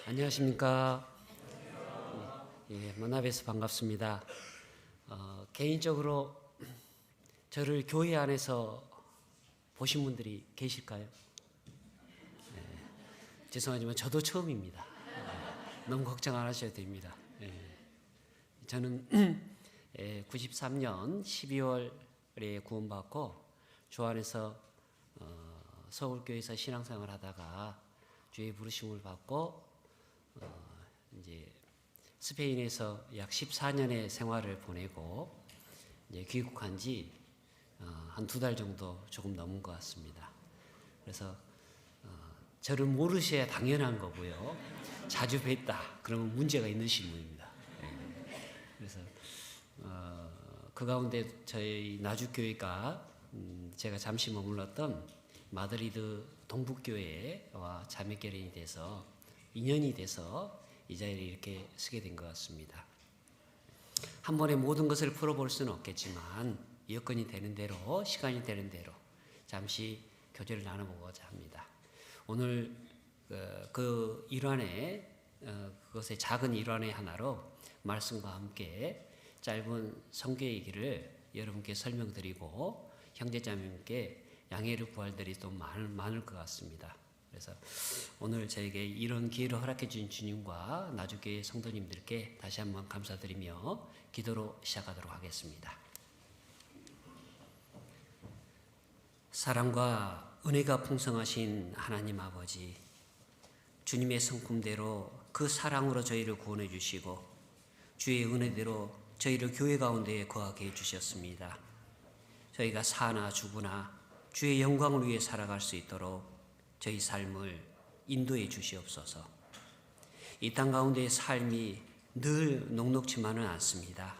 안녕하십니까. 만나 뵈서 반갑습니다. 개인적으로 저를 교회 안에서 보신 분들이 계실까요? 죄송하지만 저도 처음입니다. 너무 걱정 안 하셔도 됩니다. 저는 93년 12월에 구원받고 주 안에서 서울교회에서 신앙생활을 하다가 주의 부르심을 받고 이제 스페인에서 약 14년의 생활을 보내고 이제 귀국한 지 한 2달 정도 조금 넘은 것 같습니다. 그래서 저를 모르셔야 당연한 거고요. 자주 뵀다 그러면 문제가 있는 신분입니다. 그래서 그 가운데 저희 나주교회가 제가 잠시 머물렀던 마드리드 동북교회와 자매결연이 돼서 인연이 돼서 이 자리에 이렇게 서게 된 것 같습니다. 한 번에 모든 것을 풀어볼 수는 없겠지만 여건이 되는 대로 시간이 되는 대로 잠시 교제를 나눠보고자 합니다. 오늘 그 일환의 그것의 작은 일환의 하나로 말씀과 함께 짧은 성경 얘기를 여러분께 설명드리고 형제자매님께 양해를 구할 일이 또 많을 것 같습니다. 그래서 오늘 저에게 이런 기회를 허락해 주신 주님과 나주교회 성도님들께 다시 한번 감사드리며 기도로 시작하도록 하겠습니다. 사랑과 은혜가 풍성하신 하나님 아버지, 주님의 성품대로 그 사랑으로 저희를 구원해 주시고 주의 은혜대로 저희를 교회 가운데 거하게 해주셨습니다. 저희가 사나 죽으나 주의 영광을 위해 살아갈 수 있도록 저희 삶을 인도해 주시옵소서. 이 땅 가운데의 삶이 늘 녹록지만은 않습니다.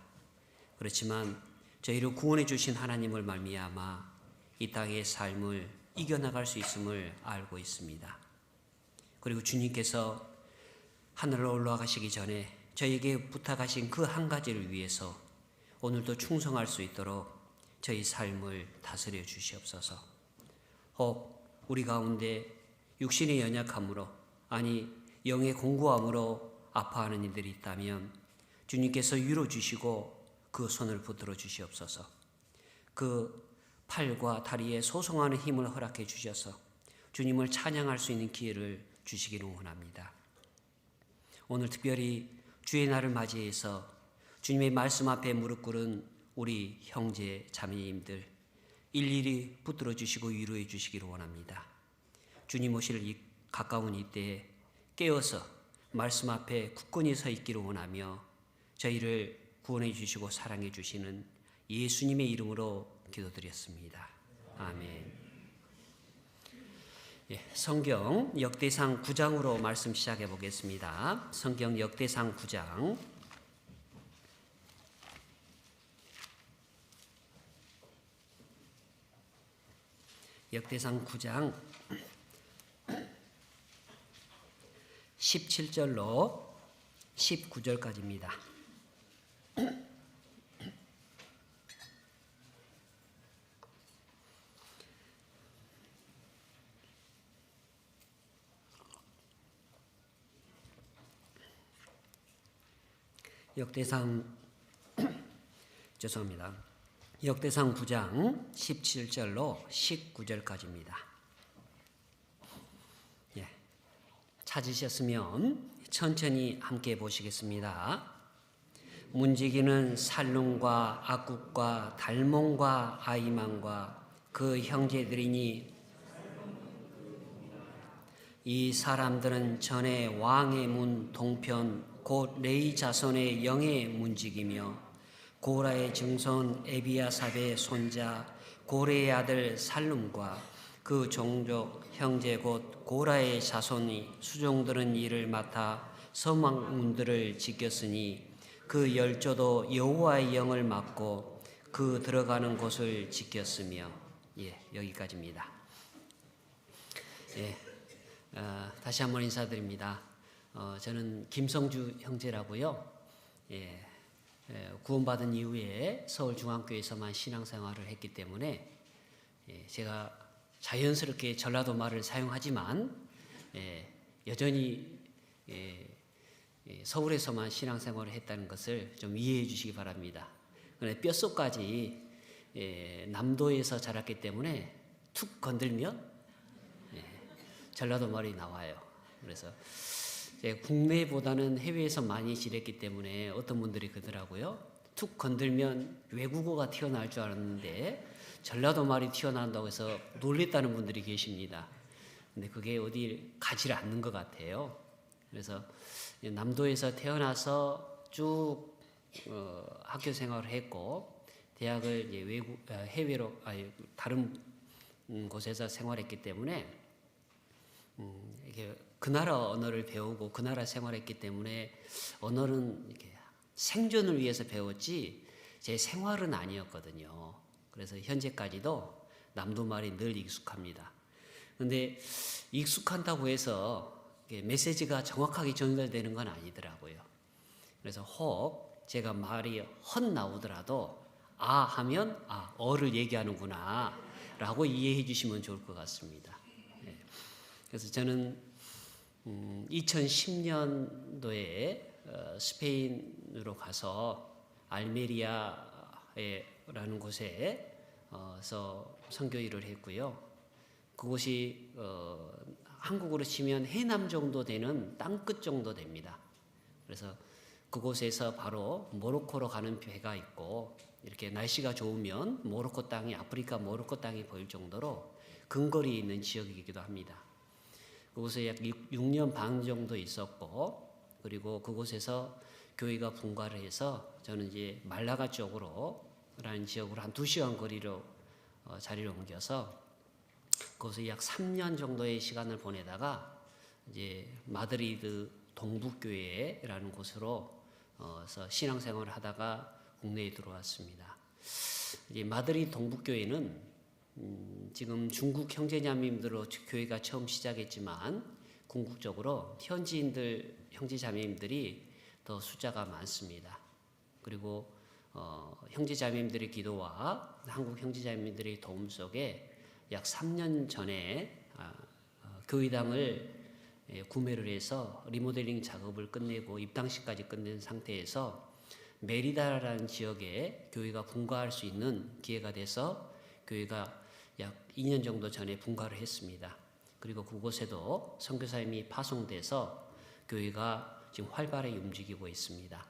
그렇지만 저희를 구원해 주신 하나님을 말미암아 이 땅의 삶을 이겨나갈 수 있음을 알고 있습니다. 그리고 주님께서 하늘로 올라가시기 전에 저희에게 부탁하신 그 한 가지를 위해서 오늘도 충성할 수 있도록 저희 삶을 다스려 주시옵소서. 혹 우리 가운데 육신의 연약함으로 아니 영의 공고함으로 아파하는 이들이 있다면 주님께서 위로 주시고 그 손을 붙들어 주시옵소서. 그 팔과 다리에 소송하는 힘을 허락해 주셔서 주님을 찬양할 수 있는 기회를 주시기를 원합니다. 오늘 특별히 주의 날을 맞이해서 주님의 말씀 앞에 무릎 꿇은 우리 형제 자매님들 일일이 붙들어 주시고 위로해 주시기를 원합니다. 주님 오실 이 가까운 이때에 깨어서 말씀 앞에 굳건히 서 있기를 원하며 저희를 구원해 주시고 사랑해 주시는 예수님의 이름으로 기도드렸습니다. 아멘. 성경 역대상 9장으로 말씀 시작해 보겠습니다. 성경 역대상 9장 역대상 9장 17절로 19절까지입니다. 역대상 9장 17절로 19절까지입니다. 찾으셨으면 천천히 함께 보시겠습니다. 문지기는 살룸과 악국과 달몬과 아이만과 그 형제들이니 이 사람들은 전에 왕의 문 동편 곧 레이 자손의 영의 문지기며 고라의 증손 에비아삽의 손자 고레의 아들 살룸과 그 종족 형제 곧 고라의 자손이 수종들은 이를 맡아 서막문들을 지켰으니 그 열조도 여호와의 영을 맡고 그 들어가는 곳을 지켰으며 여기까지입니다. 다시 한번 인사드립니다. 저는 김성주 형제라고요. 구원받은 이후에 서울중앙교회에서만 신앙생활을 했기 때문에 제가 자연스럽게 전라도 말을 사용하지만 여전히 서울에서만 신앙생활을 했다는 것을 좀 이해해 주시기 바랍니다. 그런데 뼛속까지 남도에서 자랐기 때문에 툭 건들면 전라도 말이 나와요. 그래서 국내보다는 해외에서 많이 지냈기 때문에 어떤 분들이 그러더라고요. 툭 건들면 외국어가 튀어나올 줄 알았는데 전라도 말이 튀어나온다고 해서 놀랬다는 분들이 계십니다. 근데 그게 어디 가지 않는 것 같아요. 그래서 남도에서 태어나서 쭉 학교 생활을 했고 대학을 해외로 다른 곳에서 생활했기 때문에 이게 그 나라 언어를 배우고 그 나라 생활했기 때문에 언어는 이렇게 생존을 위해서 배웠지 제 생활은 아니었거든요. 그래서 현재까지도 남도 말이 늘 익숙합니다. 근데 익숙한다고 해서 메시지가 정확하게 전달되는 건 아니더라고요. 그래서 혹 제가 말이 헛 나오더라도 아 하면 어를 얘기하는구나 라고 이해해 주시면 좋을 것 같습니다. 그래서 저는 2010년도에 스페인으로 가서 알메리아라는 곳에서 선교 일을 했고요. 그곳이 한국으로 치면 해남 정도 되는 땅끝 정도 됩니다. 그래서 그곳에서 바로 모로코로 가는 배가 있고 이렇게 날씨가 좋으면 모로코 땅이 아프리카 모로코 땅이 보일 정도로 근거리에 있는 지역이기도 합니다. 그곳에 약 6년 반 정도 있었고 그리고 그곳에서 교회가 분가를 해서 저는 이제 말라가 쪽으로라는 지역으로 한 2시간 거리로 자리를 옮겨서 거기서 약 3년 정도의 시간을 보내다가 이제 마드리드 동북교회라는 곳으로 신앙생활을 하다가 국내에 들어왔습니다. 이제 마드리드 동북교회는 지금 중국 형제자매님들로 교회가 처음 시작했지만 궁극적으로 현지인들 형제자매님들이 더 숫자가 많습니다. 그리고 형제자매님들의 기도와 한국 형제자매님들의 도움 속에 약 3년 전에 교회당을 구매를 해서 리모델링 작업을 끝내고 입당식까지 끝낸 상태에서 메리다라는 지역에 교회가 분가할 수 있는 기회가 돼서 교회가 약 2년 정도 전에 분가를 했습니다. 그리고 그곳에도 선교사님이 파송돼서 교회가 지금 활발히 움직이고 있습니다.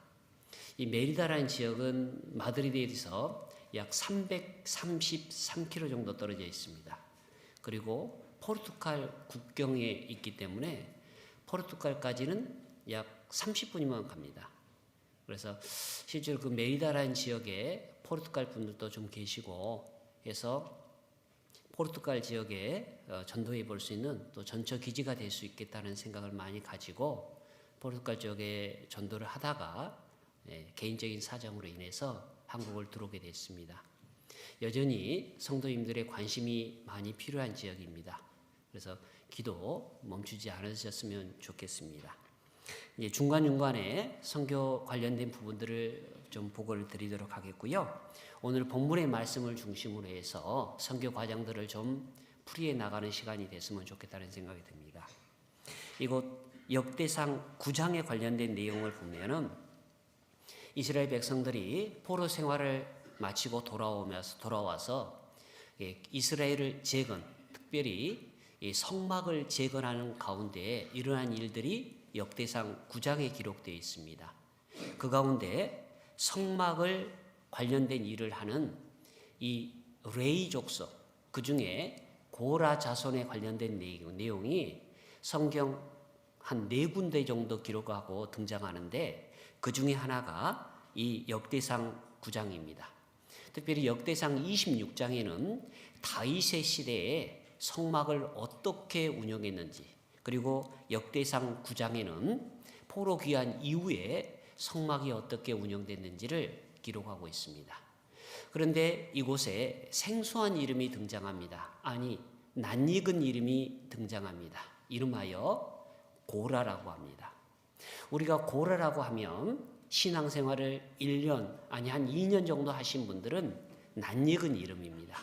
이 메리다라는 지역은 마드리드에서 약 333km 정도 떨어져 있습니다. 그리고 포르투갈 국경에 있기 때문에 포르투갈까지는 약 30분이면 갑니다. 그래서 실제로 그 메리다라는 지역에 포르투갈 분들도 좀 계시고 해서 포르투갈 지역에 전도해 볼 수 있는 또 전처 기지가 될 수 있겠다는 생각을 많이 가지고 포르투갈 지역에 전도를 하다가 개인적인 사정으로 인해서 한국을 들어오게 됐습니다. 여전히 성도님들의 관심이 많이 필요한 지역입니다. 그래서 기도 멈추지 않으셨으면 좋겠습니다. 이제 중간중간에 선교 관련된 부분들을 좀 보고를 드리도록 하겠고요. 오늘 본문의 말씀을 중심으로 해서 선교 과정들을 좀 풀이해 나가는 시간이 됐으면 좋겠다는 생각이 듭니다. 이곳 역대상 9장에 관련된 내용을 보면은 이스라엘 백성들이 포로 생활을 마치고 돌아와서 이스라엘을 재건, 특별히 성막을 재건하는 가운데 일어난 일들이 역대상 9장에 기록되어 있습니다. 그 가운데 성막을 관련된 일을 하는 이 레위 족속, 그 중에 고라 자손에 관련된 내용이 성경 한 4군데 정도 기록하고 등장하는데 그 중에 하나가 이 역대상 9장입니다. 특별히 역대상 26장에는 다윗의 시대에 성막을 어떻게 운영했는지, 그리고 역대상 9장에는 포로 귀환 이후에 성막이 어떻게 운영됐는지를 기록하고 있습니다. 그런데 이곳에 생소한 이름이 등장합니다. 아니, 낯익은 이름이 등장합니다. 이름하여 고라라고 합니다. 우리가 고라라고 하면 신앙생활을 1년, 아니 한 2년 정도 하신 분들은 낯익은 이름입니다.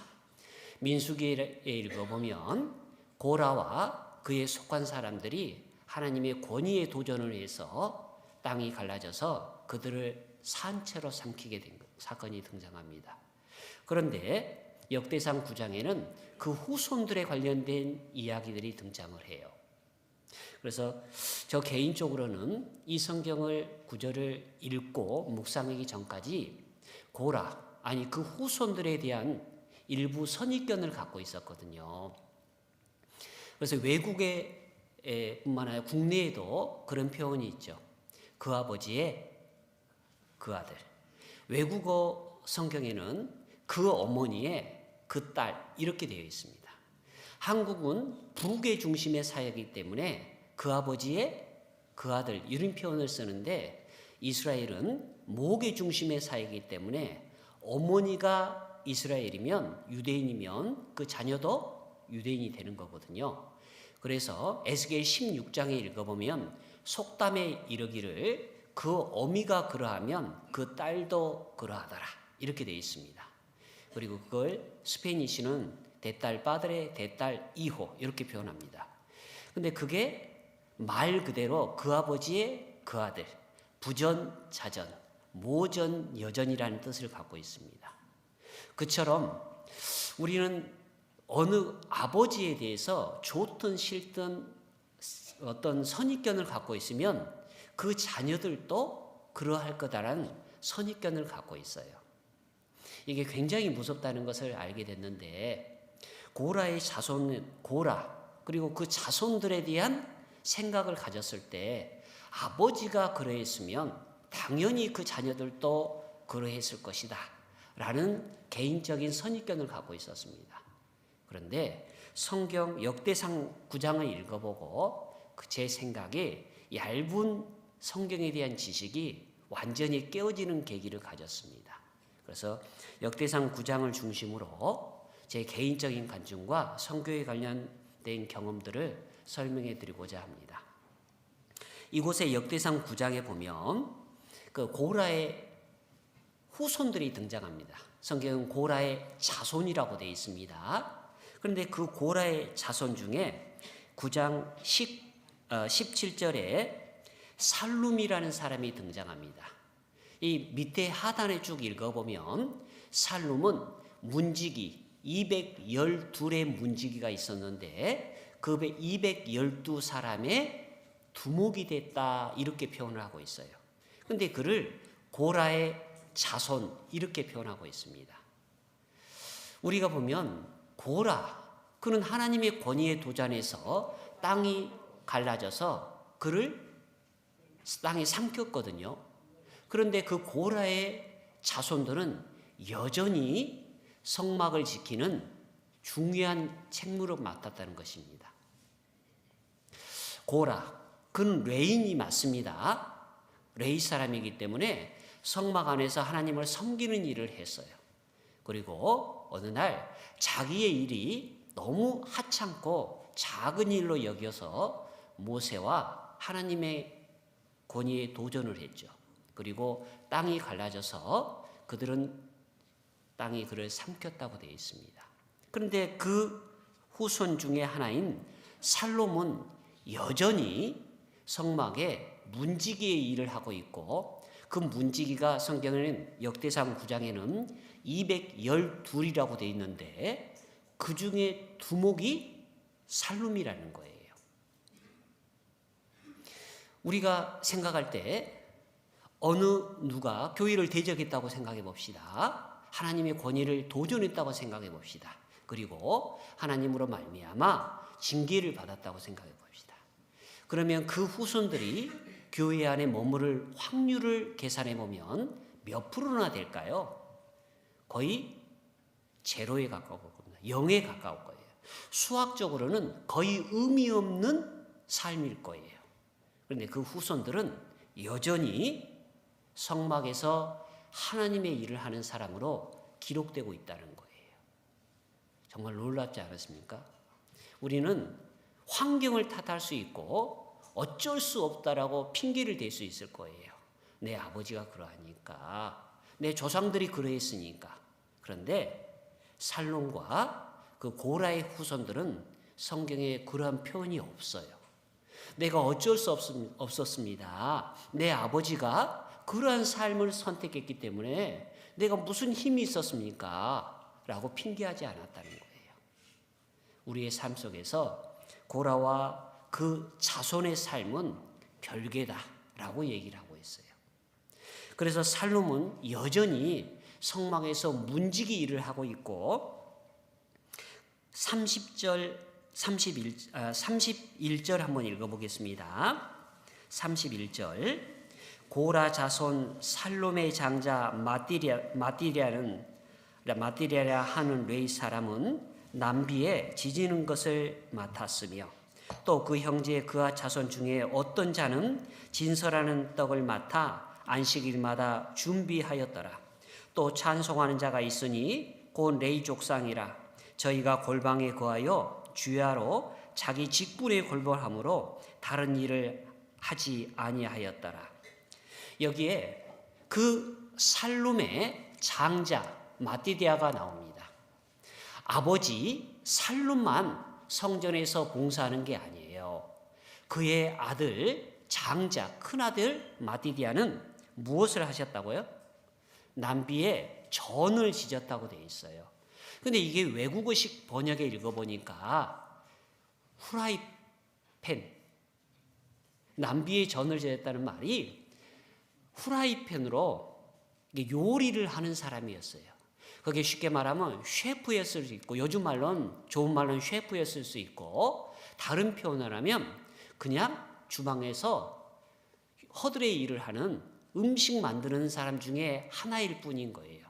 민수기에 읽어보면 고라와 그에 속한 사람들이 하나님의 권위에 도전을 해서 땅이 갈라져서 그들을 산채로 삼키게 된 사건이 등장합니다. 그런데 역대상 9장에는 그 후손들에 관련된 이야기들이 등장을 해요. 그래서 저 개인적으로는 이 성경을 구절을 읽고 묵상하기 전까지 고라, 아니 그 후손들에 대한 일부 선입견을 갖고 있었거든요. 그래서 외국에 뿐만 아니라 국내에도 그런 표현이 있죠. 그 아버지의 그 아들. 외국어 성경에는 그 어머니의 그 딸 이렇게 되어 있습니다. 한국은 북의 중심의 사회이기 때문에 그 아버지의 그 아들 이런 표현을 쓰는데 이스라엘은 목의 중심의 사회이기 때문에 어머니가 이스라엘이면 유대인이면 그 자녀도 유대인이 되는 거거든요. 그래서 에스겔 16장에 읽어보면 속담에 이르기를 그 어미가 그러하면 그 딸도 그러하더라 이렇게 되어 있습니다. 그리고 그걸 스페니시는 대딸 빠드레, 대딸 이호 이렇게 표현합니다. 근데 그게 말 그대로 그 아버지의 그 아들, 부전, 자전, 모전, 여전이라는 뜻을 갖고 있습니다. 그처럼 우리는 어느 아버지에 대해서 좋든 싫든 어떤 선입견을 갖고 있으면 그 자녀들도 그러할 거다라는 선입견을 갖고 있어요. 이게 굉장히 무섭다는 것을 알게 됐는데 고라의 자손, 고라 그리고 그 자손들에 대한 생각을 가졌을 때 아버지가 그러했으면 당연히 그 자녀들도 그러했을 것이다 라는 개인적인 선입견을 갖고 있었습니다. 그런데 성경 역대상 9장을 읽어보고 제 생각에 얇은 성경에 대한 지식이 완전히 깨어지는 계기를 가졌습니다. 그래서 역대상 9장을 중심으로 제 개인적인 간증과 성교에 관련된 경험들을 설명해 드리고자 합니다. 이곳에 역대상 9장에 보면 그 고라의 후손들이 등장합니다. 성경은 고라의 자손이라고 되어 있습니다. 그런데 그 고라의 자손 중에 9장 17절에 살룸이라는 사람이 등장합니다. 이 밑에 하단에 쭉 읽어보면 살룸은 문지기 212의 문지기가 있었는데 그 212사람의 두목이 됐다 이렇게 표현을 하고 있어요. 그런데 그를 고라의 자손 이렇게 표현하고 있습니다. 우리가 보면 고라 그는 하나님의 권위에 도전해서 땅이 갈라져서 그를 땅에 삼켰거든요. 그런데 그 고라의 자손들은 여전히 성막을 지키는 중요한 책무를 맡았다는 것입니다. 고라, 그는 레인이 맞습니다. 레이 사람이기 때문에 성막 안에서 하나님을 섬기는 일을 했어요. 그리고 어느 날 자기의 일이 너무 하찮고 작은 일로 여겨서 모세와 하나님의 권위에 도전을 했죠. 그리고 땅이 갈라져서 그들은 땅이 그를 삼켰다고 되어 있습니다. 그런데 그 후손 중에 하나인 살롬은 여전히 성막에 문지기의 일을 하고 있고 그 문지기가 성경에는 역대상 9장에는 212이라고 되어 있는데 그 중에 두목이 살룸이라는 거예요. 우리가 생각할 때 어느 누가 교회를 대적했다고 생각해 봅시다. 하나님의 권위를 도전했다고 생각해 봅시다. 그리고 하나님으로 말미암아 징계를 받았다고 생각해 봅시다. 그러면 그 후손들이 교회 안에 머무를 확률을 계산해 보면 몇 프로나 될까요? 거의 제로에 가까웠거든요. 0에 가까울 거예요. 수학적으로는 거의 의미 없는 삶일 거예요. 그런데 그 후손들은 여전히 성막에서 하나님의 일을 하는 사람으로 기록되고 있다는 거예요. 정말 놀랍지 않습니까? 우리는 환경을 탓할 수 있고 어쩔 수 없다라고 핑계를 댈 수 있을 거예요. 내 아버지가 그러하니까, 내 조상들이 그러했으니까. 그런데 살롬과 그 고라의 후손들은 성경에 그러한 표현이 없어요. 내가 어쩔 수 없었습니다. 내 아버지가 그러한 삶을 선택했기 때문에 내가 무슨 힘이 있었습니까? 라고 핑계하지 않았다는 거예요. 우리의 삶 속에서 고라와 그 자손의 삶은 별개다 라고 얘기를 하고 있어요. 그래서 살룸은 여전히 성막에서 문지기 일을 하고 있고 31절 한번 읽어보겠습니다. 31절 고라 자손 살룸의 장자 마띠랴라 하는 레위 사람은 남비에 지지는 것을 맡았으며 또 그 형제 그아 자손 중에 어떤 자는 진설하는 떡을 맡아 안식일마다 준비하였더라. 또 찬송하는 자가 있으니 곧 레위 족상이라. 저희가 골방에 거하여 주야로 자기 직분에 골몰함으로 다른 일을 하지 아니하였더라. 여기에 그 살룸의 장자 마띠디아가 나옵니다. 아버지 살룸만 성전에서 봉사하는 게 아니에요. 그의 아들 장자 큰아들 마띠디아는 무엇을 하셨다고요? 남비에 전을 지졌다고 되어 있어요. 근데 이게 외국어식 번역에 읽어보니까 후라이팬, 남비에 전을 지졌다는 말이 후라이팬으로 요리를 하는 사람이었어요. 그게 쉽게 말하면 셰프였을 수 있고, 요즘 말로는 좋은 말로는 셰프였을 수 있고, 다른 표현을 하면 그냥 주방에서 허들의 일을 하는 음식 만드는 사람 중에 하나일 뿐인 거예요.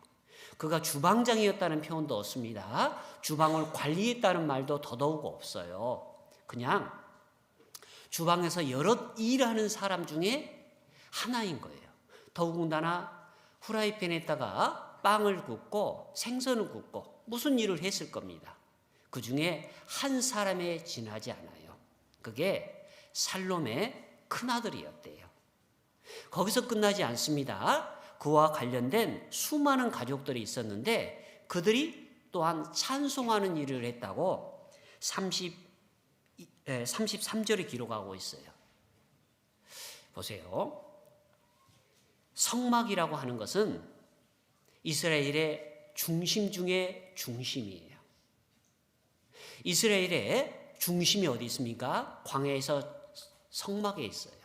그가 주방장이었다는 표현도 없습니다. 주방을 관리했다는 말도 더더욱 없어요. 그냥 주방에서 여러 일하는 사람 중에 하나인 거예요. 더군다나 후라이팬에다가 빵을 굽고 생선을 굽고 무슨 일을 했을 겁니다. 그 중에 한 사람에 지나지 않아요. 그게 살롬의 큰아들이었대요. 거기서 끝나지 않습니다. 그와 관련된 수많은 가족들이 있었는데 그들이 또한 찬송하는 일을 했다고 33절에 기록하고 있어요. 보세요. 성막이라고 하는 것은 이스라엘의 중심 중에 중심이에요. 이스라엘의 중심이 어디 있습니까? 광야에서 성막에 있어요.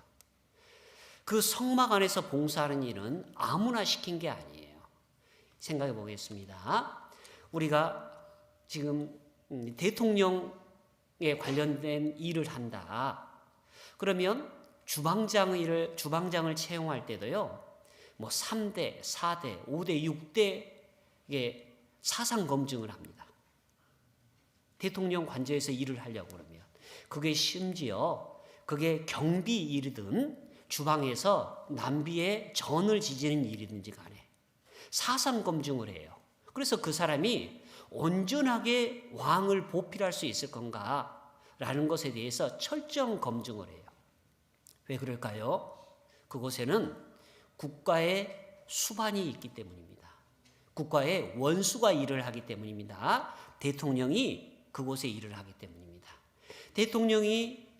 그 성막 안에서 봉사하는 일은 아무나 시킨 게 아니에요. 생각해 보겠습니다. 우리가 지금 대통령에 관련된 일을 한다. 그러면 주방장을 채용할 때도요. 뭐 3대, 4대, 5대, 6대의 사상 검증을 합니다. 대통령 관저에서 일을 하려고 그러면 그게 심지어 그게 경비 일이든 주방에서 남비에 전을 지지는 일이든지 간에 사상 검증을 해요. 그래서 그 사람이 온전하게 왕을 보필할 수 있을 건가라는 것에 대해서 철저한 검증을 해요. 왜 그럴까요? 그곳에는 국가의 수반이 있기 때문입니다. 국가의 원수가 일을 하기 때문입니다. 대통령이 그곳에 일을 하기 때문입니다.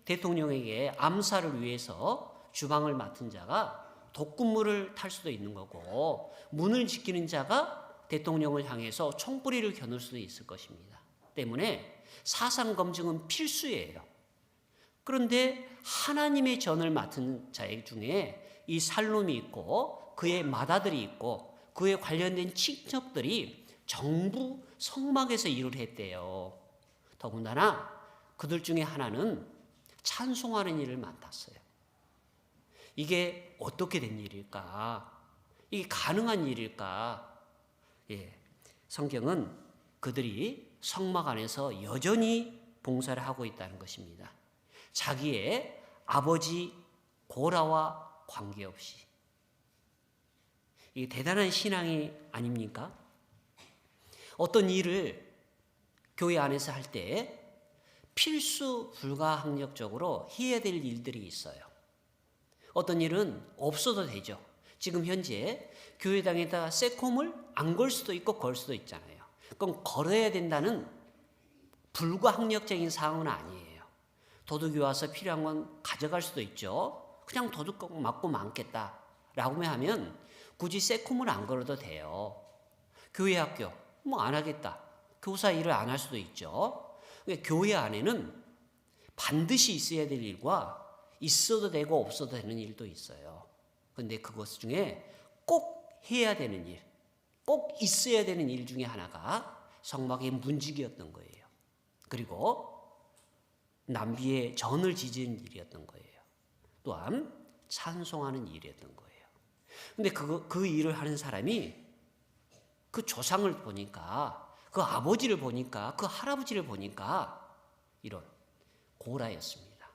대통령에게 암살을 위해서 주방을 맡은 자가 독극물을 탈 수도 있는 거고, 문을 지키는 자가 대통령을 향해서 총뿌리를 겨눌 수도 있을 것입니다. 때문에 사상 검증은 필수예요. 그런데 하나님의 전을 맡은 자 중에 이 살룸이 있고 그의 맏아들이 있고 그에 관련된 친척들이 전부 성막에서 일을 했대요. 더군다나 그들 중에 하나는 찬송하는 일을 맡았어요. 이게 어떻게 된 일일까? 이게 가능한 일일까? 성경은 그들이 성막 안에서 여전히 봉사를 하고 있다는 것입니다. 자기의 아버지 고라와 관계없이. 이게 대단한 신앙이 아닙니까? 어떤 일을 교회 안에서 할 때 필수 불가항력적으로 해야 될 일들이 있어요. 어떤 일은 없어도 되죠. 지금 현재 교회당에다 세콤을 안 걸 수도 있고 걸 수도 있잖아요. 그럼 걸어야 된다는 불가항력적인 사항은 아니에요. 도둑이 와서 필요한 건 가져갈 수도 있죠. 그냥 도둑 맞고 많겠다라고 하면 굳이 세콤을 안 걸어도 돼요. 교회 학교 뭐 안 하겠다. 교사 일을 안 할 수도 있죠. 교회 안에는 반드시 있어야 될 일과 있어도 되고 없어도 되는 일도 있어요. 그런데 그것 중에 꼭 해야 되는 일, 꼭 있어야 되는 일 중에 하나가 성막의 문지기였던 거예요. 그리고 남비의 전을 지지는 일이었던 거예요. 또한 찬송하는 일이었던 거예요. 근데 그 일을 하는 사람이 그 조상을 보니까, 그 아버지를 보니까, 그 할아버지를 보니까 이런 고라였습니다.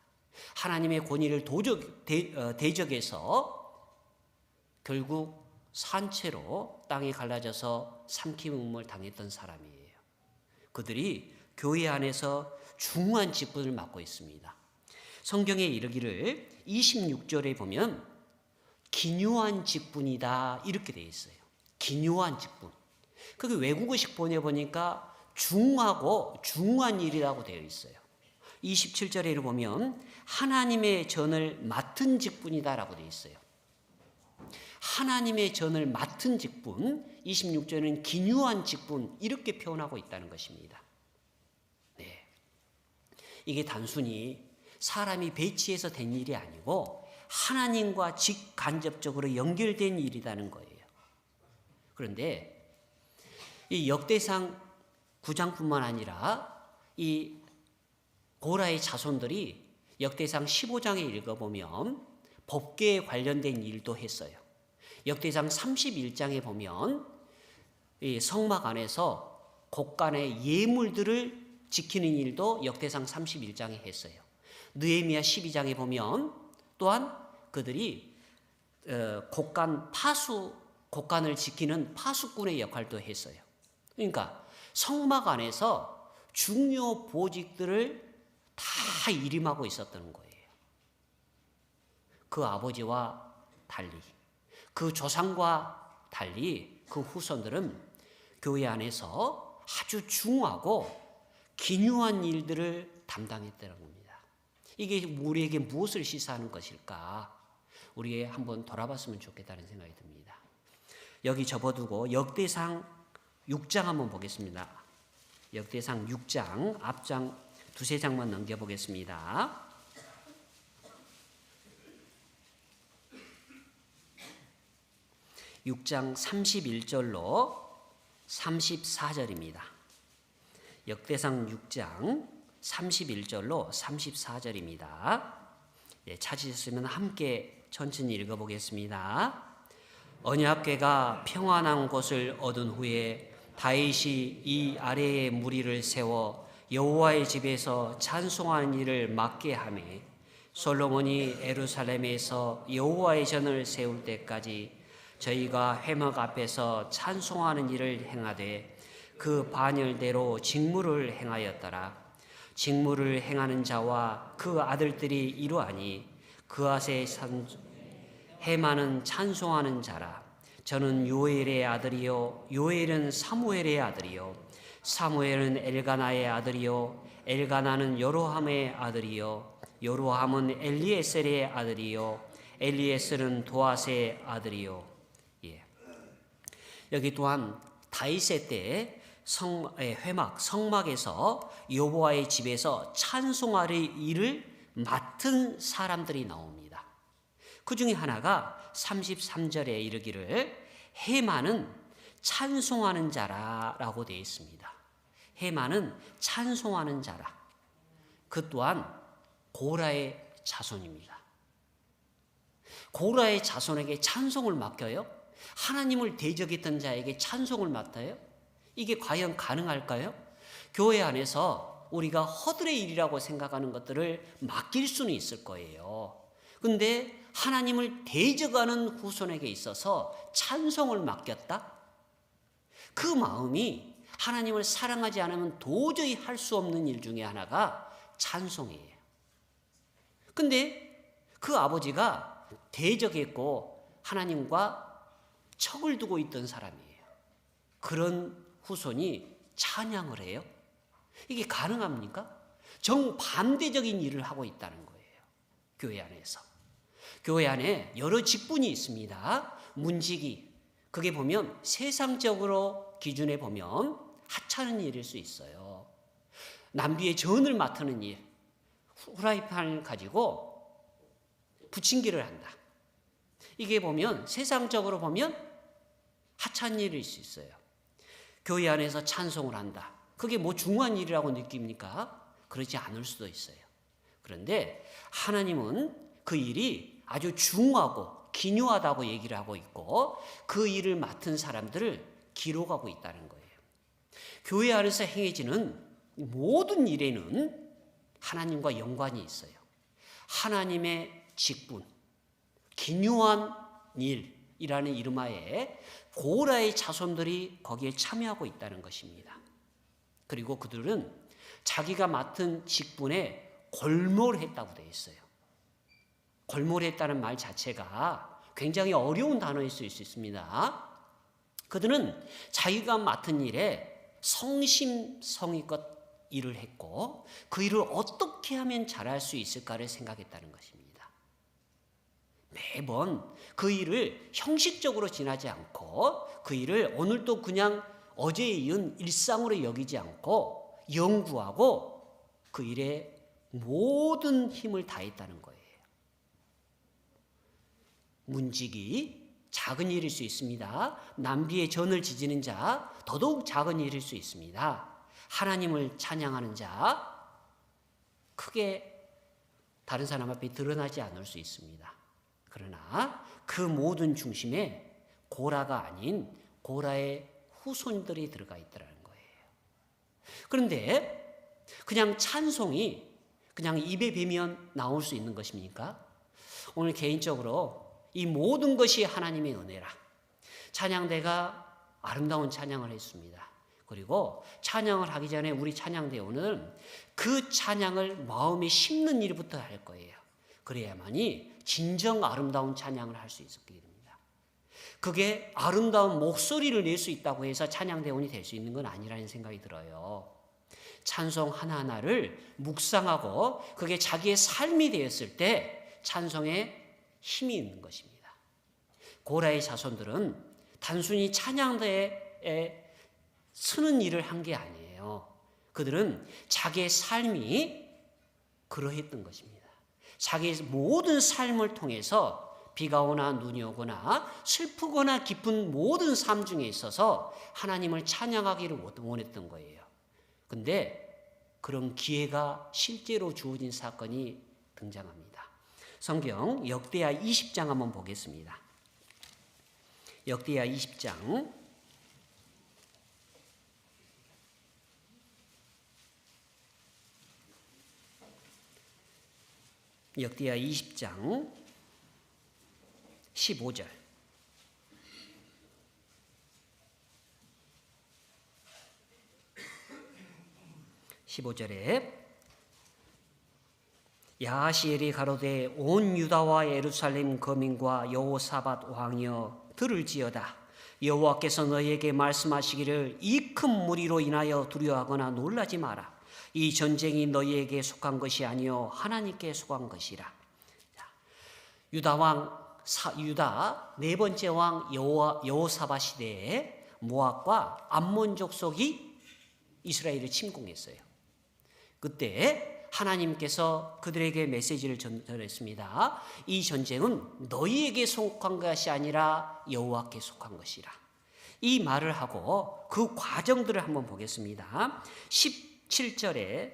하나님의 권위를 대적해서 결국 산채로 땅이 갈라져서 삼키음을 당했던 사람이에요. 그들이 교회 안에서 중요한 직분을 맡고 있습니다. 성경에 이르기를 26절에 보면 기묘한 직분이다 이렇게 되어 있어요. 기묘한 직분. 그게 외국어식 번역보니까 중하고 중요한 일이라고 되어 있어요. 27절에 보면 하나님의 전을 맡은 직분이다라고 되어 있어요. 하나님의 전을 맡은 직분, 26절은 기묘한 직분 이렇게 표현하고 있다는 것입니다. 네. 이게 단순히 사람이 배치해서 된 일이 아니고 하나님과 직간접적으로 연결된 일이라는 거예요. 그런데 이 역대상 9장뿐만 아니라 이 고라의 자손들이 역대상 15장에 읽어보면 법궤에 관련된 일도 했어요. 역대상 31장에 보면 이 성막 안에서 곡간의 예물들을 지키는 일도 역대상 31장에 했어요. 느헤미야 12장에 보면 또한 그들이 곡간을 지키는 파수꾼의 역할도 했어요. 그러니까 성막 안에서 중요 보직들을 다 일임하고 있었던 거예요. 그 아버지와 달리, 그 조상과 달리 그 후손들은 교회 안에서 아주 중요하고 기묘한 일들을 담당했다는 겁니다. 이게 우리에게 무엇을 시사하는 것일까? 우리가 한번 돌아봤으면 좋겠다는 생각이 듭니다. 여기 접어두고 역대상 6장 한번 보겠습니다. 역대상 6장 앞장 두세 장만 넘겨보겠습니다. (6장) 31절로 34절입니다. 역대상 6장 31절로 34절입니다. 예, 찾으셨으면 함께 천천히 읽어보겠습니다. 언약궤가 평안한 곳을 얻은 후에 다윗이 이 아래에 무리를 세워 여호와의 집에서 찬송하는 일을 맡게 하매 솔로몬이 예루살렘에서 여호와의 전을 세울 때까지 저희가 회막 앞에서 찬송하는 일을 행하되 그 반열대로 직무를 행하였더라. 직무를 행하는 자와 그 아들들이 이러하니 그앗의 헤만은 찬송하는 자라. 저는 요엘의 아들이요 요엘은 사무엘의 아들이요 사무엘은 엘가나의 아들이요 엘가나는 여로함의 아들이요 여로함은 엘리에셀의 아들이요 엘리에셀은 도앗의 아들이요. 예. 여기 또한 다윗의 때 회막 성막에서 여호와의 집에서 찬송할 일을 맡은 사람들이 나옵니다. 그 중에 하나가 33절에 이르기를 헤만은 찬송하는 자라라고 되어 있습니다. 헤만은 찬송하는 자라. 그 또한 고라의 자손입니다. 고라의 자손에게 찬송을 맡겨요? 하나님을 대적했던 자에게 찬송을 맡아요? 이게 과연 가능할까요? 교회 안에서 우리가 허들의 일이라고 생각하는 것들을 맡길 수는 있을 거예요. 근데 하나님을 대적하는 후손에게 있어서 찬송을 맡겼다? 그 마음이 하나님을 사랑하지 않으면 도저히 할 수 없는 일 중에 하나가 찬송이에요. 근데 그 아버지가 대적했고 하나님과 척을 두고 있던 사람이에요. 그런 후손이 찬양을 해요? 이게 가능합니까? 정반대적인 일을 하고 있다는 거예요. 교회 안에서. 교회 안에 여러 직분이 있습니다. 문지기, 그게 보면 세상적으로 기준에 보면 하찮은 일일 수 있어요. 남비의 전을 맡는 일, 후라이팬을 가지고 부침개를 한다. 이게 보면 세상적으로 보면 하찮은 일일 수 있어요. 교회 안에서 찬송을 한다. 그게 뭐 중요한 일이라고 느낍니까? 그러지 않을 수도 있어요. 그런데 하나님은 그 일이 아주 중요하고 기묘하다고 얘기를 하고 있고 그 일을 맡은 사람들을 기록하고 있다는 거예요. 교회 안에서 행해지는 모든 일에는 하나님과 연관이 있어요. 하나님의 직분, 기묘한 일이라는 이름하에 고라의 자손들이 거기에 참여하고 있다는 것입니다. 그리고 그들은 자기가 맡은 직분에 골몰했다고 되어 있어요. 골몰했다는 말 자체가 굉장히 어려운 단어일 수 있습니다. 그들은 자기가 맡은 일에 성심성의껏 일을 했고 그 일을 어떻게 하면 잘할 수 있을까를 생각했다는 것입니다. 매번 그 일을 형식적으로 지나지 않고 그 일을 오늘도 그냥 어제에 이은 일상으로 여기지 않고 연구하고 그 일에 모든 힘을 다했다는 거예요. 문지기, 작은 일일 수 있습니다. 남비의 전을 지지는 자, 더더욱 작은 일일 수 있습니다. 하나님을 찬양하는 자, 크게 다른 사람 앞에 드러나지 않을 수 있습니다. 그러나 그 모든 중심에 고라가 아닌 고라의 후손들이 들어가 있더라는 거예요. 그런데 그냥 찬송이 그냥 입에 비면 나올 수 있는 것입니까? 오늘 개인적으로 이 모든 것이 하나님의 은혜라. 찬양대가 아름다운 찬양을 했습니다. 그리고 찬양을 하기 전에 우리 찬양대원은 그 찬양을 마음에 심는 일부터 할 거예요. 그래야만이 진정 아름다운 찬양을 할 수 있게 됩니다. 그게 아름다운 목소리를 낼 수 있다고 해서 찬양대원이 될 수 있는 건 아니라는 생각이 들어요. 찬송 하나하나를 묵상하고 그게 자기의 삶이 되었을 때 찬송에 힘이 있는 것입니다. 고라의 자손들은 단순히 찬양대에 쓰는 일을 한 게 아니에요. 그들은 자기의 삶이 그러했던 것입니다. 자기의 모든 삶을 통해서 비가 오나 눈이 오거나 슬프거나 기쁜 모든 삶 중에 있어서 하나님을 찬양하기를 원했던 거예요. 근데 그런 기회가 실제로 주어진 사건이 등장합니다. 성경 역대하 20장 한번 보겠습니다. 역대하 20장 역대하 20장 15절 15절에 야하시엘이 가로되 온 유다와 예루살렘 거민과 여호사밧 왕이여 들을지어다. 여호와께서 너희에게 말씀하시기를 이 큰 무리로 인하여 두려워하거나 놀라지 마라. 이 전쟁이 너희에게 속한 것이 아니요 하나님께 속한 것이라. 유다 네 번째 왕 여호사밧 시대에 모압과 암몬 족속이 이스라엘을 침공했어요. 그때 하나님께서 그들에게 메시지를 전했습니다. 이 전쟁은 너희에게 속한 것이 아니라 여호와께 속한 것이라. 이 말을 하고 그 과정들을 한번 보겠습니다. 17절에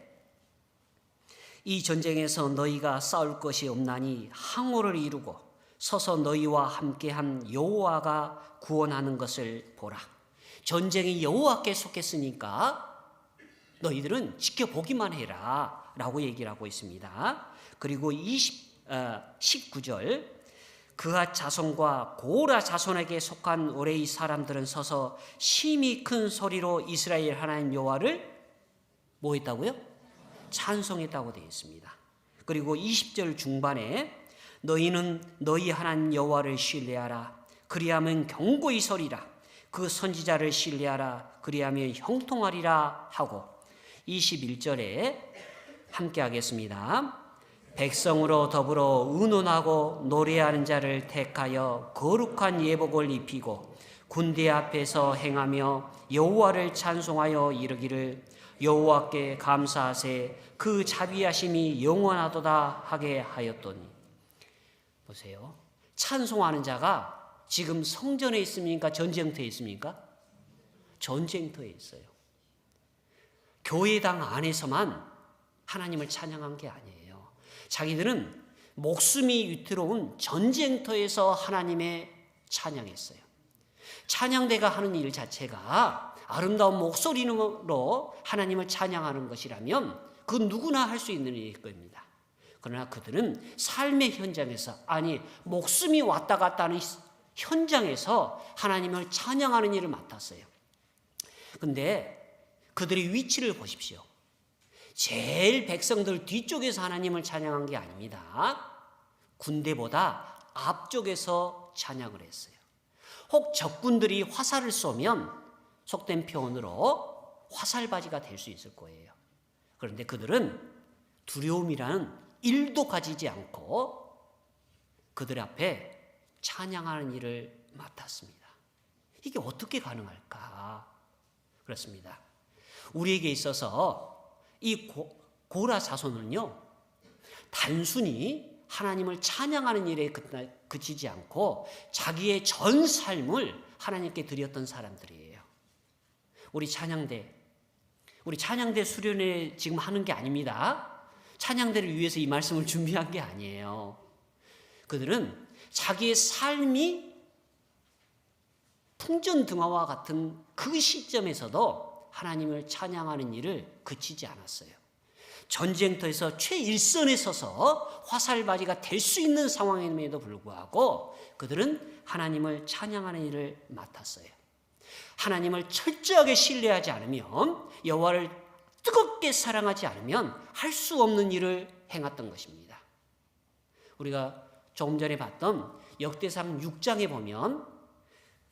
이 전쟁에서 너희가 싸울 것이 없나니 항오를 이루고 서서 너희와 함께한 여호와가 구원하는 것을 보라. 전쟁이 여호와께 속했으니까 너희들은 지켜보기만 해라 라고 얘기를 하고 있습니다. 그리고 19절 그앗 자손과 고라 자손에게 속한 오레이 사람들은 서서 심히 큰 소리로 이스라엘 하나님 여호와를 뭐 했다고요? 찬송했다고 되어 있습니다. 그리고 20절 중반에 너희는 너희 하나님 여호와를 신뢰하라. 그리하면 경고히 서리라. 그 선지자를 신뢰하라. 그리하면 형통하리라 하고 21절에 함께 하겠습니다. 백성으로 더불어 의논하고 노래하는 자를 택하여 거룩한 예복을 입히고 군대 앞에서 행하며 여호와를 찬송하여 이르기를 여호와께 감사하세 그 자비하심이 영원하도다 하게 하였더니. 보세요. 찬송하는 자가 지금 성전에 있습니까? 전쟁터에 있습니까? 전쟁터에 있어요. 교회당 안에서만 하나님을 찬양한 게 아니에요. 자기들은 목숨이 위태로운 전쟁터에서 하나님의 찬양했어요. 찬양대가 하는 일 자체가 아름다운 목소리로 하나님을 찬양하는 것이라면 그 누구나 할 수 있는 일일 겁니다. 그러나 그들은 삶의 현장에서, 아니 목숨이 왔다 갔다 하는 현장에서 하나님을 찬양하는 일을 맡았어요. 근데 그들의 위치를 보십시오. 제일 백성들 뒤쪽에서 하나님을 찬양한 게 아닙니다. 군대보다 앞쪽에서 찬양을 했어요. 혹 적군들이 화살을 쏘면 속된 표현으로 화살바지가 될 수 있을 거예요. 그런데 그들은 두려움이라는 일도 가지지 않고 그들 앞에 찬양하는 일을 맡았습니다. 이게 어떻게 가능할까? 그렇습니다. 우리에게 있어서 이 고라 자손은요, 단순히 하나님을 찬양하는 일에 그치지 않고 자기의 전 삶을 하나님께 드렸던 사람들이에요. 우리 찬양대 수련회 지금 하는 게 아닙니다. 찬양대를 위해서 이 말씀을 준비한 게 아니에요. 그들은 자기의 삶이 풍전등화와 같은 그 시점에서도 하나님을 찬양하는 일을 그치지 않았어요. 전쟁터에서 최일선에 서서 화살바지가 될 수 있는 상황임에도 불구하고 그들은 하나님을 찬양하는 일을 맡았어요. 하나님을 철저하게 신뢰하지 않으면, 여호와를 뜨겁게 사랑하지 않으면 할 수 없는 일을 행했던 것입니다. 우리가 조금 전에 봤던 역대상 6장에 보면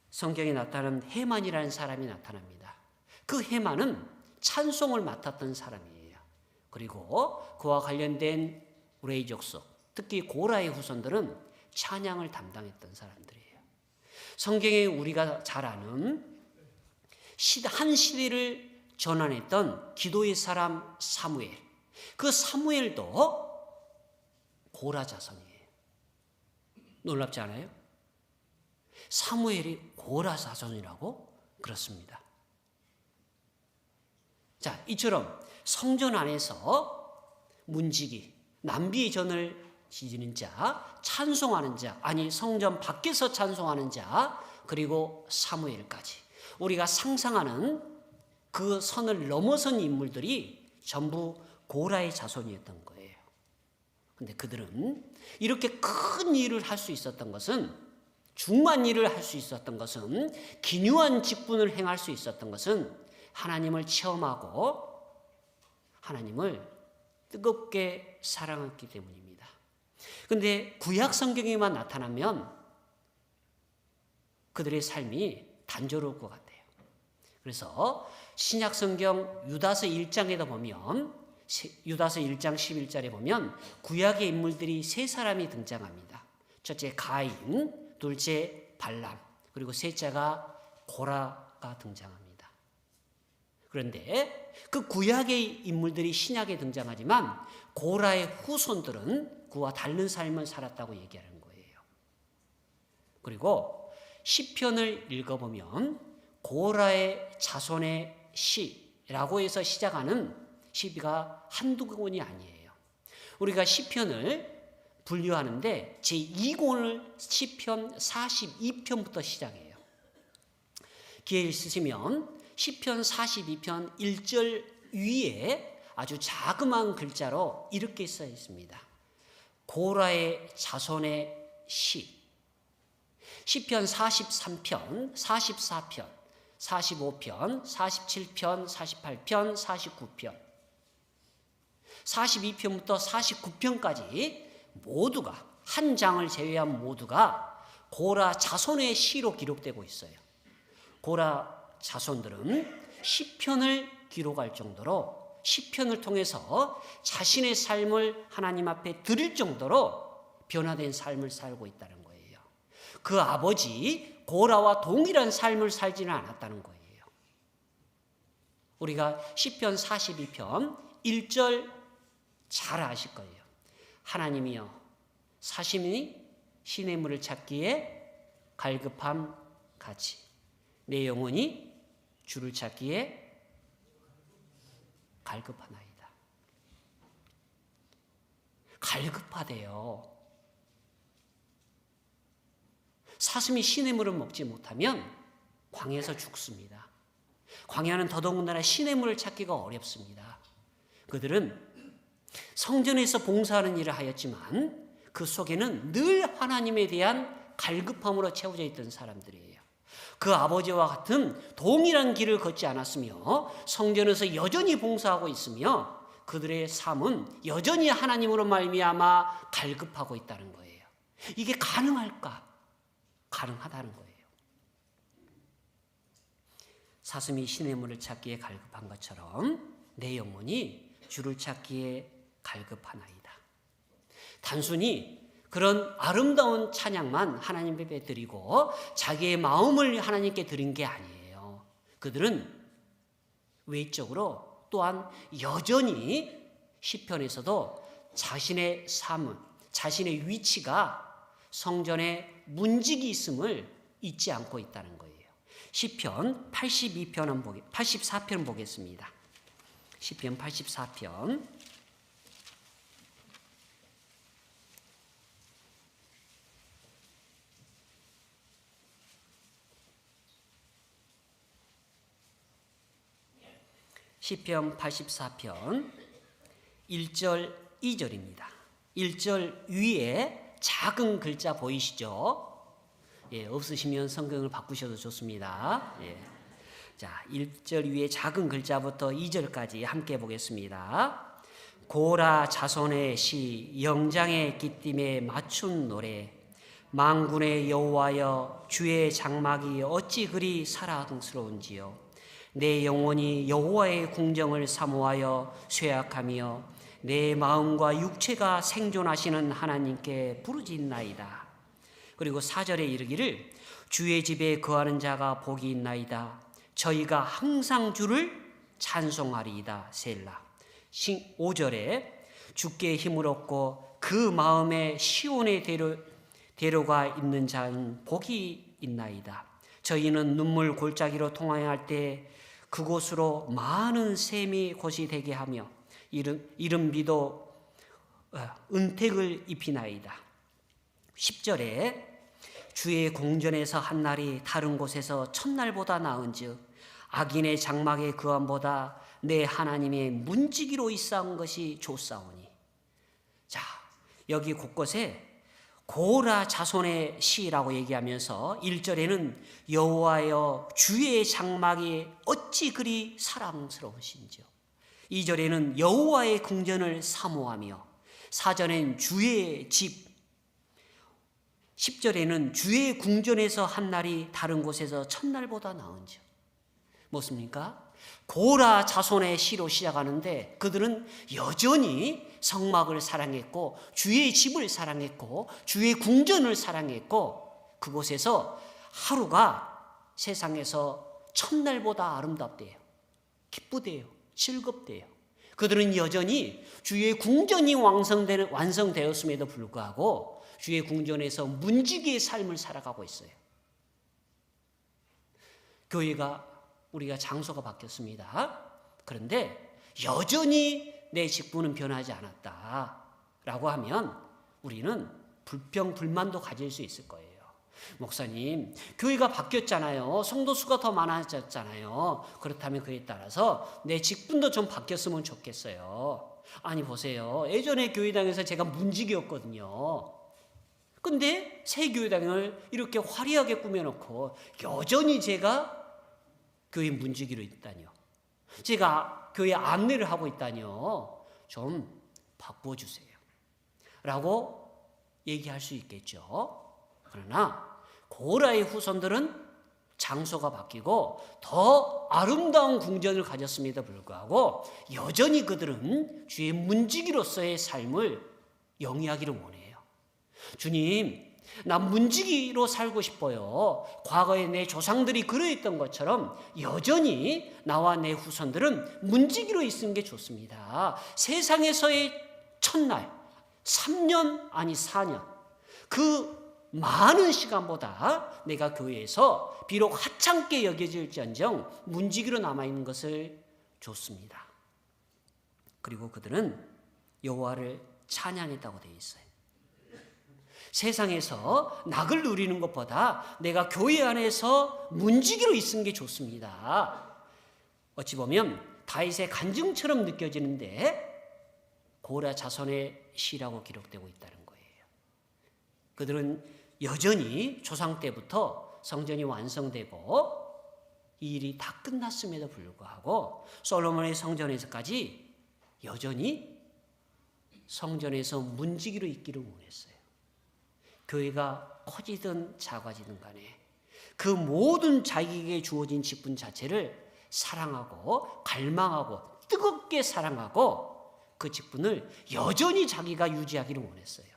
성경에 나타나는 헤만이라는 사람이 나타납니다. 그 헤만은 찬송을 맡았던 사람이에요. 그리고 그와 관련된 레위 족속, 특히 고라의 후손들은 찬양을 담당했던 사람들이에요. 성경에 우리가 잘 아는 한 시대를 전환했던 기도의 사람 사무엘, 그 사무엘도 고라 자손이에요. 놀랍지 않아요? 사무엘이 고라 자손이라고? 그렇습니다. 자, 이처럼 성전 안에서 문지기, 난비의 전을 지지는 자, 찬송하는 자, 아니 성전 밖에서 찬송하는 자, 그리고 사무엘까지 우리가 상상하는 그 선을 넘어선 인물들이 전부 고라의 자손이었던 거예요. 그런데 그들은 이렇게 큰 일을 할 수 있었던 것은, 중한 일을 할 수 있었던 것은, 기묘한 직분을 행할 수 있었던 것은 하나님을 체험하고 하나님을 뜨겁게 사랑했기 때문입니다. 그런데 구약 성경에만 나타나면 그들의 삶이 단조로울 것 같아요. 그래서 신약 성경 유다서 1장에도 보면, 유다서 1장 11절에 보면 구약의 인물들이 세 사람이 등장합니다. 첫째 가인, 둘째 발람, 그리고 셋째가 고라가 등장합니다. 그런데 그 구약의 인물들이 신약에 등장하지만 고라의 후손들은 그와 다른 삶을 살았다고 얘기하는 거예요. 그리고 시편을 읽어보면 고라의 자손의 시라고 해서 시작하는 시가 한두 권이 아니에요. 우리가 시편을 분류하는데 제2권을 시편 42편부터 시작해요. 기회 있으시면 시편 42편 1절 위에 아주 자그마한 글자로 이렇게 써 있습니다. 고라의 자손의 시. 시편 43편, 44편, 45편, 47편, 48편, 49편, 42편부터 49편까지 모두가, 한 장을 제외한 모두가 고라 자손의 시로 기록되고 있어요. 고라 자손들은 시편을 기록할 정도로 시편을 통해서 자신의 삶을 하나님 앞에 드릴 정도로 변화된 삶을 살고 있다는 거예요. 그 아버지 고라와 동일한 삶을 살지는 않았다는 거예요. 우리가 시편 42편 1절 잘 아실 거예요. 하나님이여 사심이 시냇물을 찾기에 갈급함 같이 내 영혼이 주를 찾기에 갈급하나이다. 갈급하대요. 사슴이 시냇물을 먹지 못하면 광야에서 죽습니다. 광야는 더더군다나 시냇물을 찾기가 어렵습니다. 그들은 성전에서 봉사하는 일을 하였지만 그 속에는 늘 하나님에 대한 갈급함으로 채워져 있던 사람들이에요. 그 아버지와 같은 동일한 길을 걷지 않았으며 성전에서 여전히 봉사하고 있으며 그들의 삶은 여전히 하나님으로 말미암아 갈급하고 있다는 거예요. 이게 가능할까? 가능하다는 거예요. 사슴이 시냇물을 찾기에 갈급한 것처럼 내 영혼이 주를 찾기에 갈급하나이다. 단순히 그런 아름다운 찬양만 하나님 앞에 드리고 자기의 마음을 하나님께 드린 게 아니에요. 그들은 외적으로 또한 여전히 시편에서도 자신의 삶은, 자신의 위치가 성전에 문직이 있음을 잊지 않고 있다는 거예요. 시편 84편 보겠습니다. 시편 84편 84편 1절 2절입니다. 1절 위에 작은 글자 보이시죠? 예, 없으시면 성경을 바꾸셔도 좋습니다. 예. 자, 1절 위에 작은 글자부터 2절까지 함께 보겠습니다. 고라 자손의 시 영장의 기쁨에 맞춘 노래 만군의 여호와여 주의 장막이 어찌 그리 사랑스러운지요. 내 영혼이 여호와의 궁정을 사모하여 쇠약하며 내 마음과 육체가 생존하시는 하나님께 부르짖나이다. 그리고 4절에 이르기를 주의 집에 거하는 자가 복이 있나이다. 저희가 항상 주를 찬송하리이다. 셀라. 5절에 주께 힘을 얻고 그 마음에 시온의 대로가 있는 자는 복이 있나이다. 저희는 눈물 골짜기로 통하여할 때 그곳으로 많은 샘이 곳이 되게 하며 이른 비도 은택을 입히나이다. 10절에 주의 공전에서 한 날이 다른 곳에서 첫날보다 나은즉 악인의 장막의 거함보다 내 하나님의 문지기로 있사온 것이 좋사오니. 자, 여기 곳곳에 고라 자손의 시라고 얘기하면서 1절에는 여호와여 주의 장막이 어찌 그리 사랑스러우신지요. 2절에는 여호와의 궁전을 사모하며 4절에는 주의 집, 10절에는 주의 궁전에서 한 날이 다른 곳에서 첫날보다 나은지요. 무엇입니까? 고라 자손의 시로 시작하는데 그들은 여전히 성막을 사랑했고 주의 집을 사랑했고 주의 궁전을 사랑했고 그곳에서 하루가 세상에서 첫날보다 아름답대요. 기쁘대요. 즐겁대요. 그들은 여전히 주의 궁전이 완성되었음에도 불구하고 주의 궁전에서 문지기의 삶을 살아가고 있어요. 교회가 우리가 장소가 바뀌었습니다. 그런데 여전히 내 직분은 변하지 않았다라고 하면 우리는 불평불만도 가질 수 있을 거예요. 목사님, 교회가 바뀌었잖아요. 성도 수가 더 많아졌잖아요. 그렇다면 그에 따라서 내 직분도 좀 바뀌었으면 좋겠어요. 아니 보세요. 예전에 교회당에서 제가 문직이었거든요. 근데 새 교회당을 이렇게 화려하게 꾸며놓고 여전히 제가 교회 문지기로 있다니요. 제가 교회 안내를 하고 있다니요. 좀 바꿔주세요. 라고 얘기할 수 있겠죠. 그러나 고라의 후손들은 장소가 바뀌고 더 아름다운 궁전을 가졌음에도 불구하고 여전히 그들은 주의 문지기로서의 삶을 영위하기를 원해요. 주님, 나 문지기로 살고 싶어요. 과거에 내 조상들이 그러했던 것처럼 여전히 나와 내 후손들은 문지기로 있는 게 좋습니다. 세상에서의 첫날 3년 아니 4년 그 많은 시간보다 내가 교회에서 비록 하찮게 여겨질지언정 문지기로 남아있는 것을 좋습니다. 그리고 그들은 여호와를 찬양했다고 되어 있어요. 세상에서 낙을 누리는 것보다 내가 교회 안에서 문지기로 있는 게 좋습니다. 어찌 보면 다윗의 간증처럼 느껴지는데 고라 자손의 시라고 기록되고 있다는 거예요. 그들은 여전히 조상 때부터 성전이 완성되고 이 일이 다 끝났음에도 불구하고 솔로몬의 성전에서까지 여전히 성전에서 문지기로 있기를 원했어요. 교회가 커지든 작아지든 간에 그 모든 자기에게 주어진 직분 자체를 사랑하고 갈망하고 뜨겁게 사랑하고 그 직분을 여전히 자기가 유지하기를 원했어요.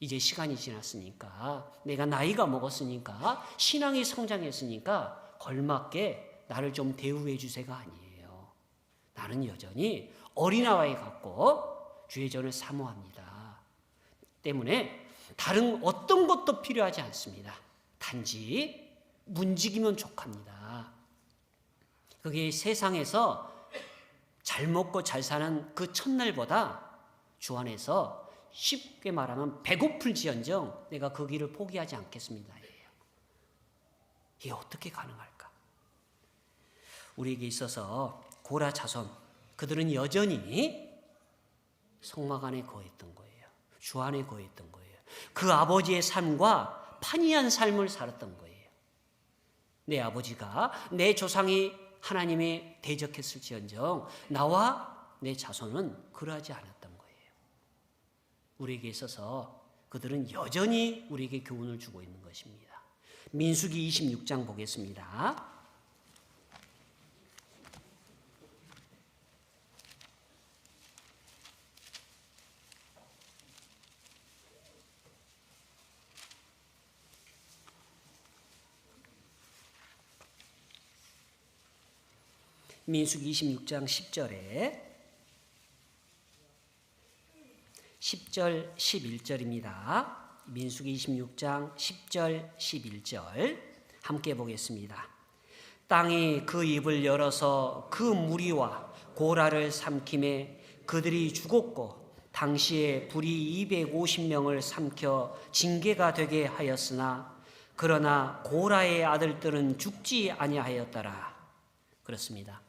이제 시간이 지났으니까 내가 나이가 먹었으니까 신앙이 성장했으니까 걸맞게 나를 좀 대우해 주세가 아니에요. 나는 여전히 어린아이 같고 주의 전을 사모합니다. 때문에 다른 어떤 것도 필요하지 않습니다. 단지 문지기면 족합니다. 그게 세상에서 잘 먹고 잘 사는 그 첫날보다 주 안에서 쉽게 말하면 배고플지언정 내가 그 길을 포기하지 않겠습니다. 이게 어떻게 가능할까? 우리에게 있어서 고라 자손 그들은 여전히 성막 안에 거했던 거예요. 주 안에 거했던 거예요. 그 아버지의 삶과 판이한 삶을 살았던 거예요. 내 아버지가 내 조상이 하나님에 대적했을지언정 나와 내 자손은 그러하지 않았던 거예요. 우리에게 있어서 그들은 여전히 우리에게 교훈을 주고 있는 것입니다. 민수기 26장 보겠습니다. 민수기 26장 10절 11절입니다. 민수기 26장 10절 11절 함께 보겠습니다. 땅이 그 입을 열어서 그 무리와 고라를 삼킴에 그들이 죽었고 당시에 불이 250명을 삼켜 징계가 되게 하였으나 그러나 고라의 아들들은 죽지 아니하였더라. 그렇습니다.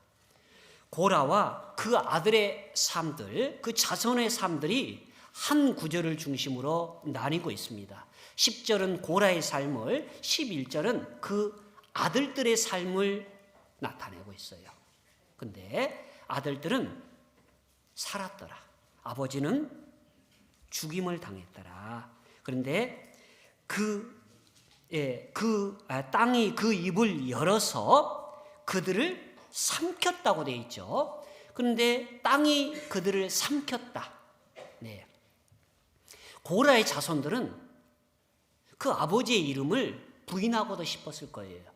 고라와 그 아들의 삶들, 그 자손의 삶들이 한 구절을 중심으로 나뉘고 있습니다. 10절은 고라의 삶을, 11절은 그 아들들의 삶을 나타내고 있어요. 근데 아들들은 살았더라. 아버지는 죽임을 당했더라. 그런데 땅이 그 입을 열어서 그들을 삼켰다고 되어 있죠. 그런데 땅이 그들을 삼켰다. 네. 고라의 자손들은 그 아버지의 이름을 부인하고도 싶었을 거예요.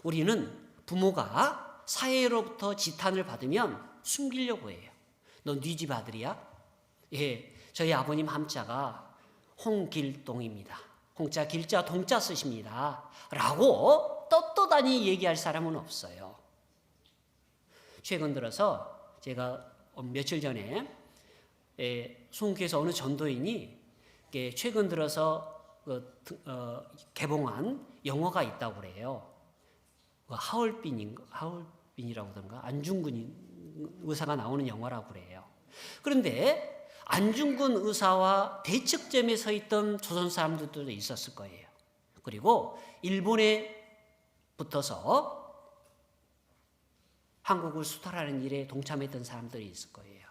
우리는 부모가 사회로부터 지탄을 받으면 숨기려고 해요. 너 네 집 아들이야? 예, 저희 아버님 함자가 홍길동입니다. 홍자, 길자, 동자 쓰십니다. 라고 떳떳하니 얘기할 사람은 없어요. 최근 들어서 제가 며칠 전에 송교에서 어느 전도인이 최근 들어서 개봉한 영화가 있다고 그래요. 하얼빈이라고 하던가 안중근 의사가 나오는 영화라고 그래요. 그런데 안중근 의사와 대척점에 서 있던 조선 사람들도 있었을 거예요. 그리고 일본에 붙어서 한국을 수탈하는 일에 동참했던 사람들이 있을 거예요.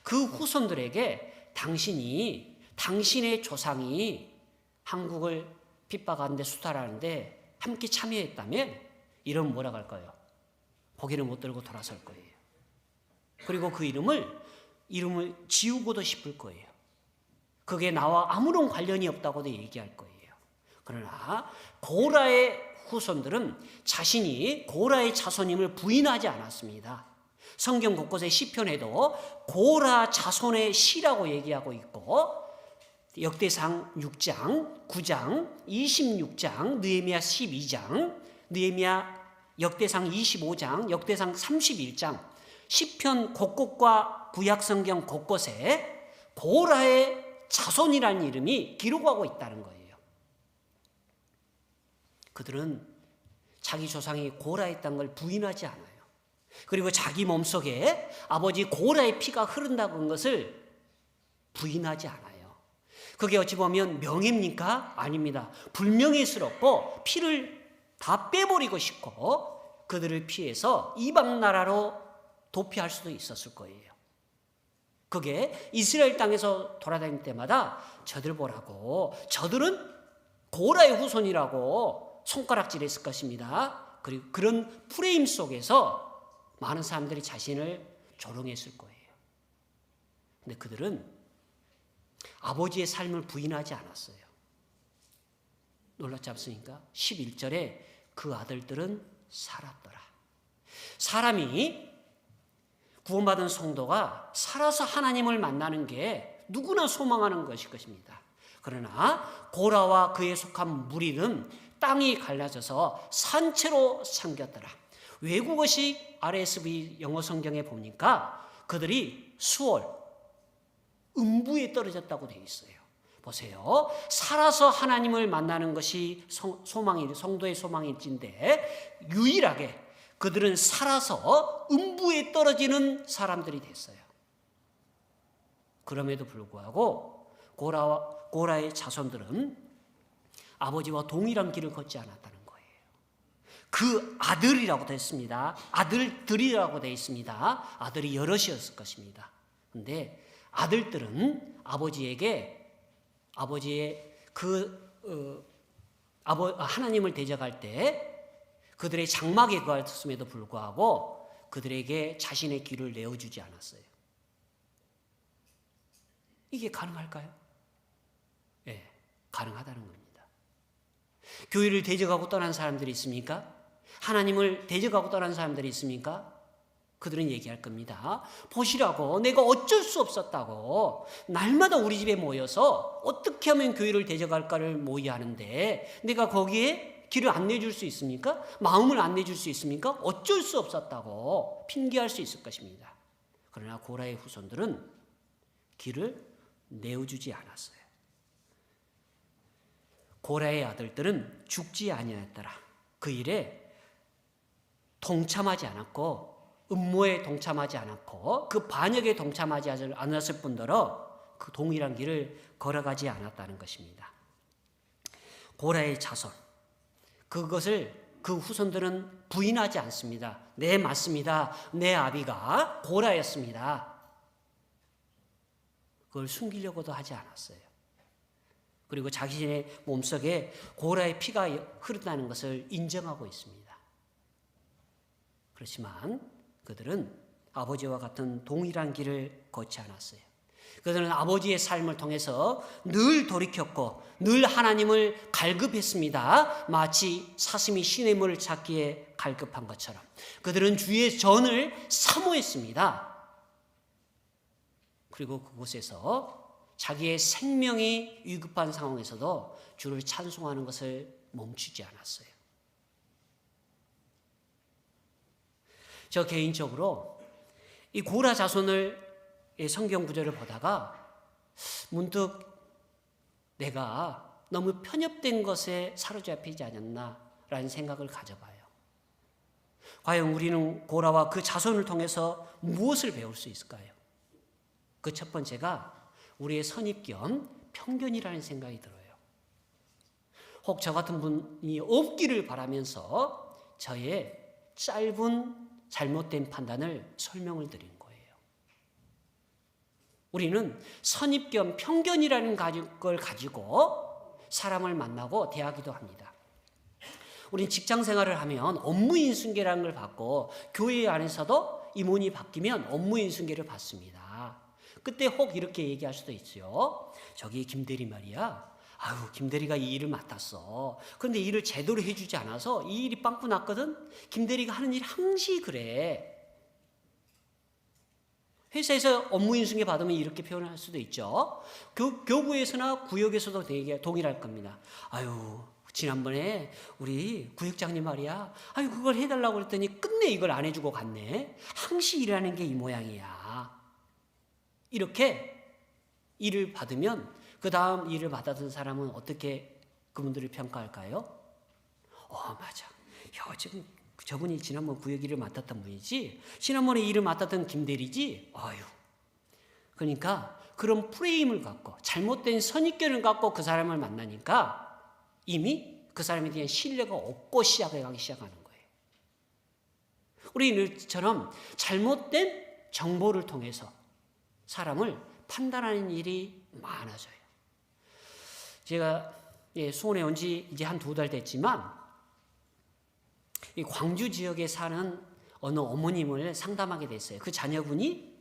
그 후손들에게 당신의 조상이 한국을 핍박하는데 수탈하는데 함께 참여했다면 이름 뭐라고 할 거예요? 고개를 못 들고 돌아설 거예요. 그리고 그 이름을 지우고도 싶을 거예요. 그게 나와 아무런 관련이 없다고도 얘기할 거예요. 그러나 고라의 후손들은 자신이 고라의 자손임을 부인하지 않았습니다. 성경 곳곳의 시편에도 고라 자손의 시라고 얘기하고 있고, 역대상 6장, 9장, 26장, 느헤미야 12장, 역대상 25장, 역대상 31장, 시편 곳곳과 구약성경 곳곳에 고라의 자손이라는 이름이 기록하고 있다는 거예요. 그들은 자기 조상이 고라였다는 걸 부인하지 않아요. 그리고 자기 몸속에 아버지 고라의 피가 흐른다는 것을 부인하지 않아요. 그게 어찌 보면 명예입니까? 아닙니다. 불명예스럽고 피를 다 빼버리고 싶고 그들을 피해서 이방 나라로 도피할 수도 있었을 거예요. 그게 이스라엘 땅에서 돌아다닐 때마다 저들 보라고, 저들은 고라의 후손이라고 손가락질했을 것입니다. 그리고 그런 프레임 속에서 많은 사람들이 자신을 조롱했을 거예요. 근데 그들은 아버지의 삶을 부인하지 않았어요. 놀랍지 않습니까? 11절에 그 아들들은 살았더라. 사람이 구원받은 성도가 살아서 하나님을 만나는 게 누구나 소망하는 것일 것입니다. 그러나 고라와 그에 속한 무리는 땅이 갈라져서 산채로 삼겼더라. 외국어식 RSV 영어 성경에 보니까 그들이 수월, 음부에 떨어졌다고 되어 있어요. 보세요. 살아서 하나님을 만나는 것이 성도의 소망일진데 유일하게 그들은 살아서 음부에 떨어지는 사람들이 됐어요. 그럼에도 불구하고 고라의 자손들은 아버지와 동일한 길을 걷지 않았다는 거예요. 그 아들이라고 되어 있습니다. 아들들이라고 되어 있습니다. 아들이 여럿이었을 것입니다. 그런데 아들들은 하나님을 대적할 때 그들의 장막에 거했음에도 불구하고 그들에게 자신의 길을 내어주지 않았어요. 이게 가능할까요? 네, 가능하다는 겁니다. 교회를 대적하고 떠난 사람들이 있습니까? 하나님을 대적하고 떠난 사람들이 있습니까? 그들은 얘기할 겁니다. 보시라고, 내가 어쩔 수 없었다고. 날마다 우리 집에 모여서 어떻게 하면 교회를 대적할까를 모의하는데 내가 거기에 길을 안내줄 수 있습니까? 마음을 안내줄 수 있습니까? 어쩔 수 없었다고 핑계할 수 있을 것입니다. 그러나 고라의 후손들은 길을 내어주지 않았어요. 고라의 아들들은 죽지 아니하였더라. 그 일에 동참하지 않았고 음모에 동참하지 않았고 그 반역에 동참하지 않았을 뿐더러 그 동일한 길을 걸어가지 않았다는 것입니다. 고라의 자손, 그것을 그 후손들은 부인하지 않습니다. 네, 맞습니다. 내 아비가 고라였습니다. 그걸 숨기려고도 하지 않았어요. 그리고 자신의 몸속에 고라의 피가 흐른다는 것을 인정하고 있습니다. 그렇지만 그들은 아버지와 같은 동일한 길을 걷지 않았어요. 그들은 아버지의 삶을 통해서 늘 돌이켰고 늘 하나님을 갈급했습니다. 마치 사슴이 시냇물을 찾기에 갈급한 것처럼 그들은 주의 전을 사모했습니다. 그리고 그곳에서 자기의 생명이 위급한 상황에서도 주를 찬송하는 것을 멈추지 않았어요. 저 개인적으로 이 고라 자손의 성경 구절을 보다가 문득 내가 너무 편협된 것에 사로잡히지 않았나라는 생각을 가져봐요. 과연 우리는 고라와 그 자손을 통해서 무엇을 배울 수 있을까요? 그 첫 번째가 우리의 선입견, 편견이라는 생각이 들어요. 혹 저 같은 분이 없기를 바라면서 저의 짧은 잘못된 판단을 설명을 드린 거예요. 우리는 선입견, 편견이라는 걸 가지고 사람을 만나고 대하기도 합니다. 우린 직장 생활을 하면 업무 인수인계라는 걸 받고 교회 안에서도 임원이 바뀌면 업무 인수인계를 받습니다. 그때 혹 이렇게 얘기할 수도 있어요. 저기 김대리 말이야. 아유, 김대리가 이 일을 맡았어. 그런데 일을 제대로 해주지 않아서 이 일이 빵꾸 났거든. 김대리가 하는 일 항시 그래. 회사에서 업무 인수인계 받으면 이렇게 표현할 수도 있죠. 교구에서나 구역에서도 되게 동일할 겁니다. 아유, 지난번에 우리 구역장님 말이야. 아유, 그걸 해달라고 그랬더니 끝내 이걸 안 해주고 갔네. 항시 일하는 게 이 모양이야. 이렇게 일을 받으면 그 다음 일을 받았던 사람은 어떻게 그분들을 평가할까요? 맞아. 지금 저분이 지난번 구역 일을 맡았던 분이지. 지난번에 일을 맡았던 김대리지. 아유. 그러니까 그런 프레임을 갖고 잘못된 선입견을 갖고 그 사람을 만나니까 이미 그 사람에 대한 신뢰가 없고 시작하기 시작하는 거예요. 우리처럼 잘못된 정보를 통해서 사람을 판단하는 일이 많아져요. 제가 수원에 온 지 이제 한 2달 됐지만 이 광주 지역에 사는 어느 어머님을 상담하게 됐어요. 그 자녀분이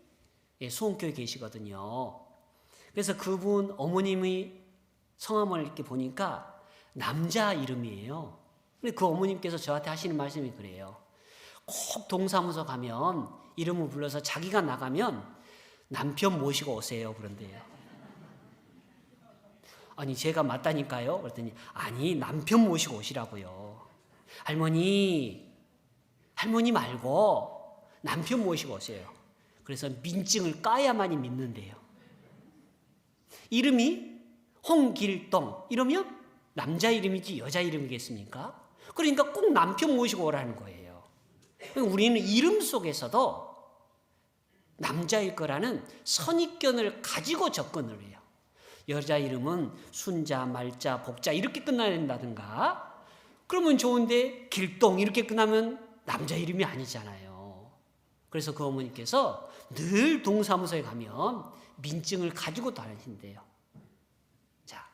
수원교에 계시거든요. 그래서 그분 어머님의 성함을 이렇게 보니까 남자 이름이에요. 근데 그 어머님께서 저한테 하시는 말씀이 그래요. 꼭 동사무소 가면 이름을 불러서 자기가 나가면 남편 모시고 오세요. 그런데요. 아니, 제가 맞다니까요. 그랬더니 아니, 남편 모시고 오시라고요. 할머니 말고 남편 모시고 오세요. 그래서 민증을 까야만이 믿는데요. 이름이 홍길동 이러면 남자 이름이지 여자 이름이겠습니까? 그러니까 꼭 남편 모시고 오라는 거예요. 우리는 이름 속에서도 남자일 거라는 선입견을 가지고 접근을 해요. 여자 이름은 순자, 말자, 복자 이렇게 끝나야 된다든가, 그러면 좋은데 길동 이렇게 끝나면 남자 이름이 아니잖아요. 그래서 그 어머니께서 늘 동사무소에 가면 민증을 가지고 다니신대요. 자,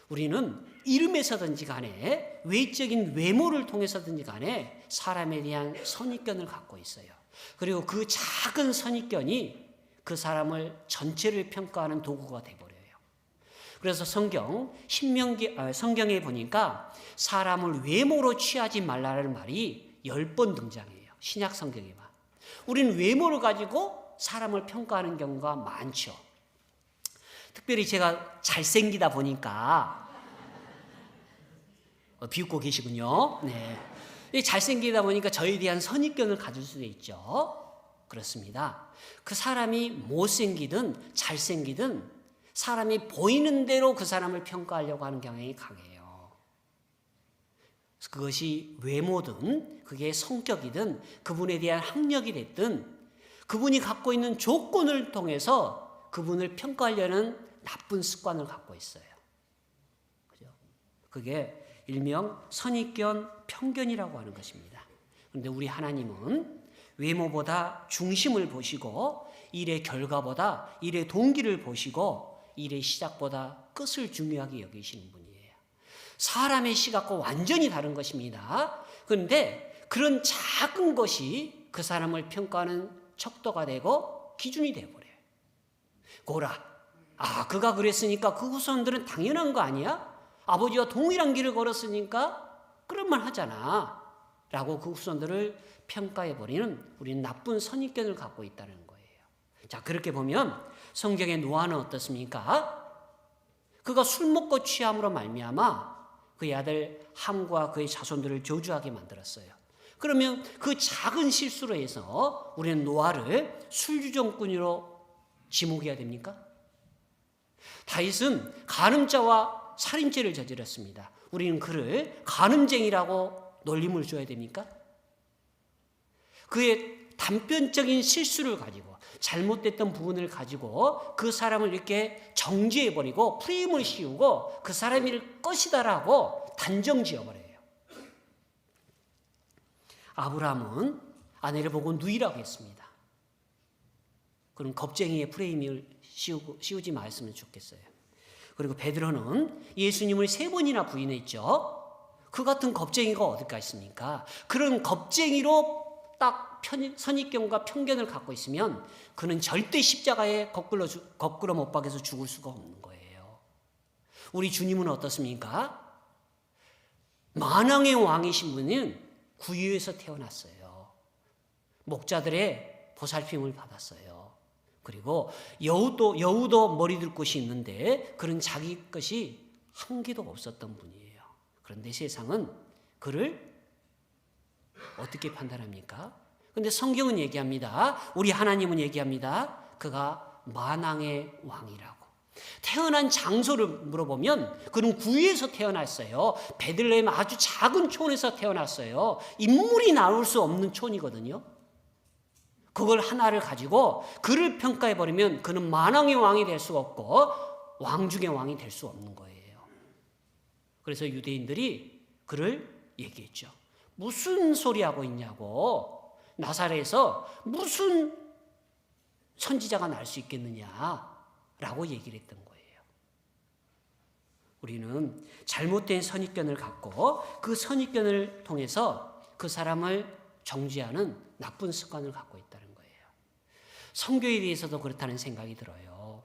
우리는 이름에서든지 간에 외적인 외모를 통해서든지 간에 사람에 대한 선입견을 갖고 있어요. 그리고 그 작은 선입견이 그 사람을 전체를 평가하는 도구가 돼버려요. 그래서 성경에 보니까 사람을 외모로 취하지 말라는 말이 10번 등장해요. 신약 성경에만. 우리는 외모를 가지고 사람을 평가하는 경우가 많죠. 특별히 제가 잘생기다 보니까 비웃고 계시군요. 네. 잘생기다 보니까 저에 대한 선입견을 가질 수도 있죠. 그렇습니다. 그 사람이 못생기든 잘생기든 사람이 보이는 대로 그 사람을 평가하려고 하는 경향이 강해요. 그것이 외모든 그게 성격이든 그분에 대한 학력이 됐든 그분이 갖고 있는 조건을 통해서 그분을 평가하려는 나쁜 습관을 갖고 있어요. 그죠? 그게 일명 선입견, 편견이라고 하는 것입니다. 그런데 우리 하나님은 외모보다 중심을 보시고 일의 결과보다 일의 동기를 보시고 일의 시작보다 끝을 중요하게 여기시는 분이에요. 사람의 시각과 완전히 다른 것입니다. 그런데 그런 작은 것이 그 사람을 평가하는 척도가 되고 기준이 되어버려요. 고라, 그가 그랬으니까 그 후손들은 당연한 거 아니야? 아버지와 동일한 길을 걸었으니까 그런 말 하잖아 라고 그 후손들을 평가해버리는 우리는 나쁜 선입견을 갖고 있다는 거예요. 자, 그렇게 보면 성경의 노아는 어떻습니까? 그가 술 먹고 취함으로 말미암아 그의 아들 함과 그의 자손들을 저주하게 만들었어요. 그러면 그 작은 실수로 해서 우리는 노아를 술주정꾼으로 지목해야 됩니까? 다윗은 간음죄와 살인죄를 저질렀습니다. 우리는 그를 간음쟁이라고 놀림을 줘야 됩니까? 그의 단편적인 실수를 가지고 잘못됐던 부분을 가지고 그 사람을 이렇게 정죄해버리고 프레임을 씌우고 그 사람일 것이다라고 단정지어버려요. 아브라함은 아내를 보고 누이라고 했습니다. 그럼 겁쟁이의 프레임을 씌우지 말았으면 좋겠어요. 그리고 베드로는 예수님을 3번이나 부인했죠. 그 같은 겁쟁이가 어디가 있습니까? 그런 겁쟁이로 딱 선입견과 편견을 갖고 있으면 그는 절대 십자가에 거꾸로 못 박여서 죽을 수가 없는 거예요. 우리 주님은 어떻습니까? 만왕의 왕이신 분은 구유에서 태어났어요. 목자들의 보살핌을 받았어요. 그리고 여우도 머리 둘 곳이 있는데 그런 자기 것이 한 개도 없었던 분이에요. 그런데 세상은 그를 어떻게 판단합니까? 그런데 성경은 얘기합니다. 우리 하나님은 얘기합니다. 그가 만왕의 왕이라고. 태어난 장소를 물어보면 그는 구유에서 태어났어요. 베들레헴 아주 작은 촌에서 태어났어요. 인물이 나올 수 없는 촌이거든요. 그걸 하나를 가지고 그를 평가해버리면 그는 만왕의 왕이 될 수 없고 왕 중의 왕이 될 수 없는 거예요. 그래서 유대인들이 그를 얘기했죠. 무슨 소리 하고 있냐고. 나사렛에서 무슨 선지자가 날 수 있겠느냐라고 얘기를 했던 거예요. 우리는 잘못된 선입견을 갖고 그 선입견을 통해서 그 사람을 정죄하는 나쁜 습관을 갖고 있다는 거예요. 선교에 대해서도 그렇다는 생각이 들어요.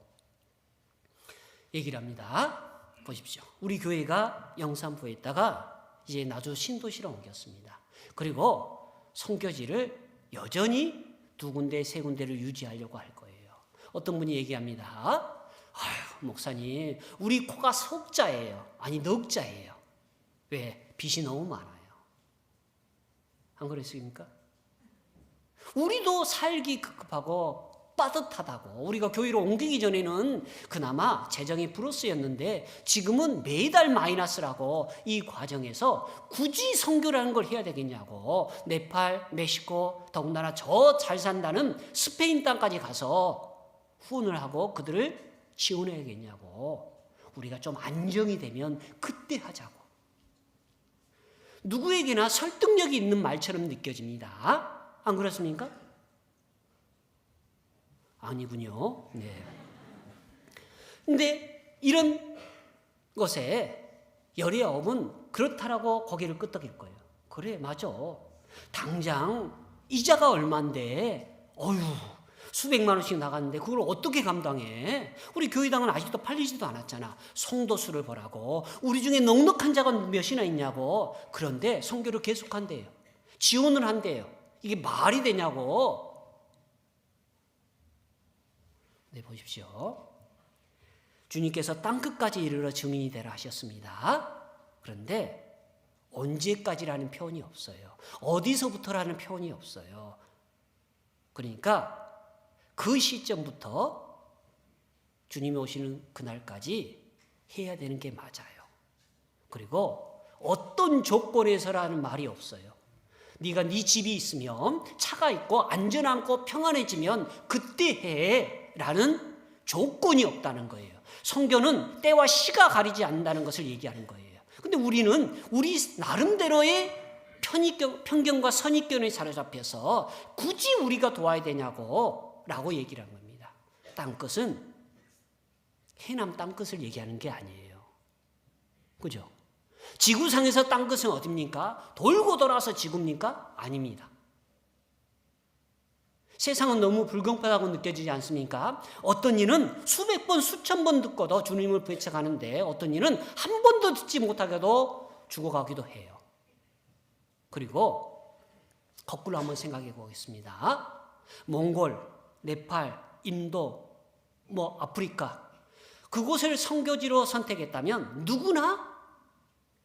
얘기를 합니다. 보십시오. 우리 교회가 영산포에 있다가 이제 나주 신도시로 옮겼습니다. 그리고 선교지를 여전히 2군데, 3군데를 유지하려고 할 거예요. 어떤 분이 얘기합니다. 아유, 목사님, 우리 코가 석자예요. 아니, 넉자예요. 왜? 빚이 너무 많아요. 안 그랬습니까? 우리도 살기 급급하고 빠듯하다고. 우리가 교회로 옮기기 전에는 그나마 재정이 플러스였는데 지금은 매달 마이너스라고. 이 과정에서 굳이 선교라는 걸 해야 되겠냐고. 네팔, 멕시코, 더군다나 저 잘 산다는 스페인 땅까지 가서 후원을 하고 그들을 지원해야겠냐고. 우리가 좀 안정이 되면 그때 하자고. 누구에게나 설득력이 있는 말처럼 느껴집니다. 안 그렇습니까? 아니군요. 네. 근데 이런 것에 여리야곱은 그렇다라고 고개를 끄덕일 거예요. 그래, 맞아. 당장 이자가 얼만데, 수백만 원씩 나갔는데 그걸 어떻게 감당해? 우리 교회당은 아직도 팔리지도 않았잖아. 성도수를 보라고. 우리 중에 넉넉한 자가 몇이나 있냐고. 그런데 선교를 계속한대요. 지원을 한대요. 이게 말이 되냐고. 네, 보십시오. 주님께서 땅끝까지 이르러 증인이 되라 하셨습니다. 그런데 언제까지라는 표현이 없어요. 어디서부터라는 표현이 없어요. 그러니까 그 시점부터 주님이 오시는 그날까지 해야 되는 게 맞아요. 그리고 어떤 조건에서라는 말이 없어요. 네가 네 집이 있으면, 차가 있고 안전하고 평안해지면 그때 해 라는 조건이 없다는 거예요. 성경은 때와 시가 가리지 않는다는 것을 얘기하는 거예요. 근데 우리는 우리 나름대로의 편견과 선입견에 사로잡혀서 굳이 우리가 도와야 되냐고 라고 얘기를 한 겁니다. 땅끝은 해남 땅끝을 얘기하는 게 아니에요. 그죠? 지구상에서 땅끝은 어딥니까? 돌고 돌아서 지구입니까? 아닙니다. 세상은 너무 불공평하고 느껴지지 않습니까? 어떤 이는 수백 번, 수천 번 듣고도 주님을 배척하는데 어떤 이는 한 번도 듣지 못하게도 죽어가기도 해요. 그리고 거꾸로 한번 생각해 보겠습니다. 몽골, 네팔, 인도, 아프리카 그곳을 선교지로 선택했다면 누구나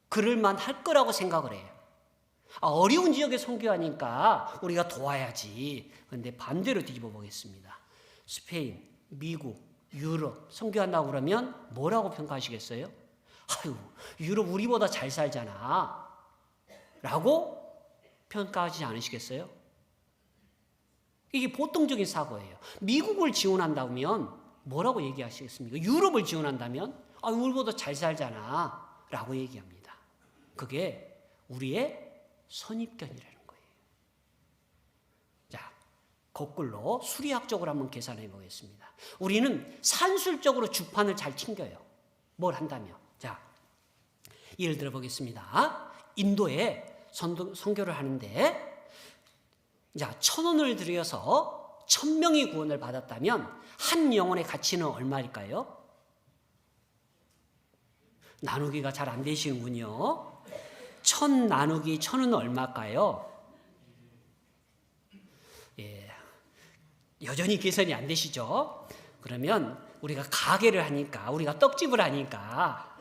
그럴만 할 거라고 생각을 해요. 어려운 지역에 선교하니까 우리가 도와야지. 그런데 반대로 뒤집어 보겠습니다. 스페인, 미국, 유럽 선교한다고 그러면 뭐라고 평가하시겠어요? 아유, 유럽 우리보다 잘 살잖아 라고 평가하지 않으시겠어요? 이게 보통적인 사고예요. 미국을 지원한다면 뭐라고 얘기하시겠습니까? 유럽을 지원한다면 우리보다 잘 살잖아 라고 얘기합니다. 그게 우리의 선입견이라는 거예요. 자, 거꾸로 수리학적으로 한번 계산해 보겠습니다. 우리는 산술적으로 주판을 잘 챙겨요. 뭘 한다면. 자, 예를 들어 보겠습니다. 인도에 선교를 하는데, 자, 1,000원을 들여서 1,000명이 구원을 받았다면 한 영혼의 가치는 얼마일까요? 나누기가 잘 안 되시는군요. 1,000 나누기 1,000은 얼마일까요? 예, 여전히 계산이 안 되시죠? 그러면 우리가 가게를 하니까, 우리가 떡집을 하니까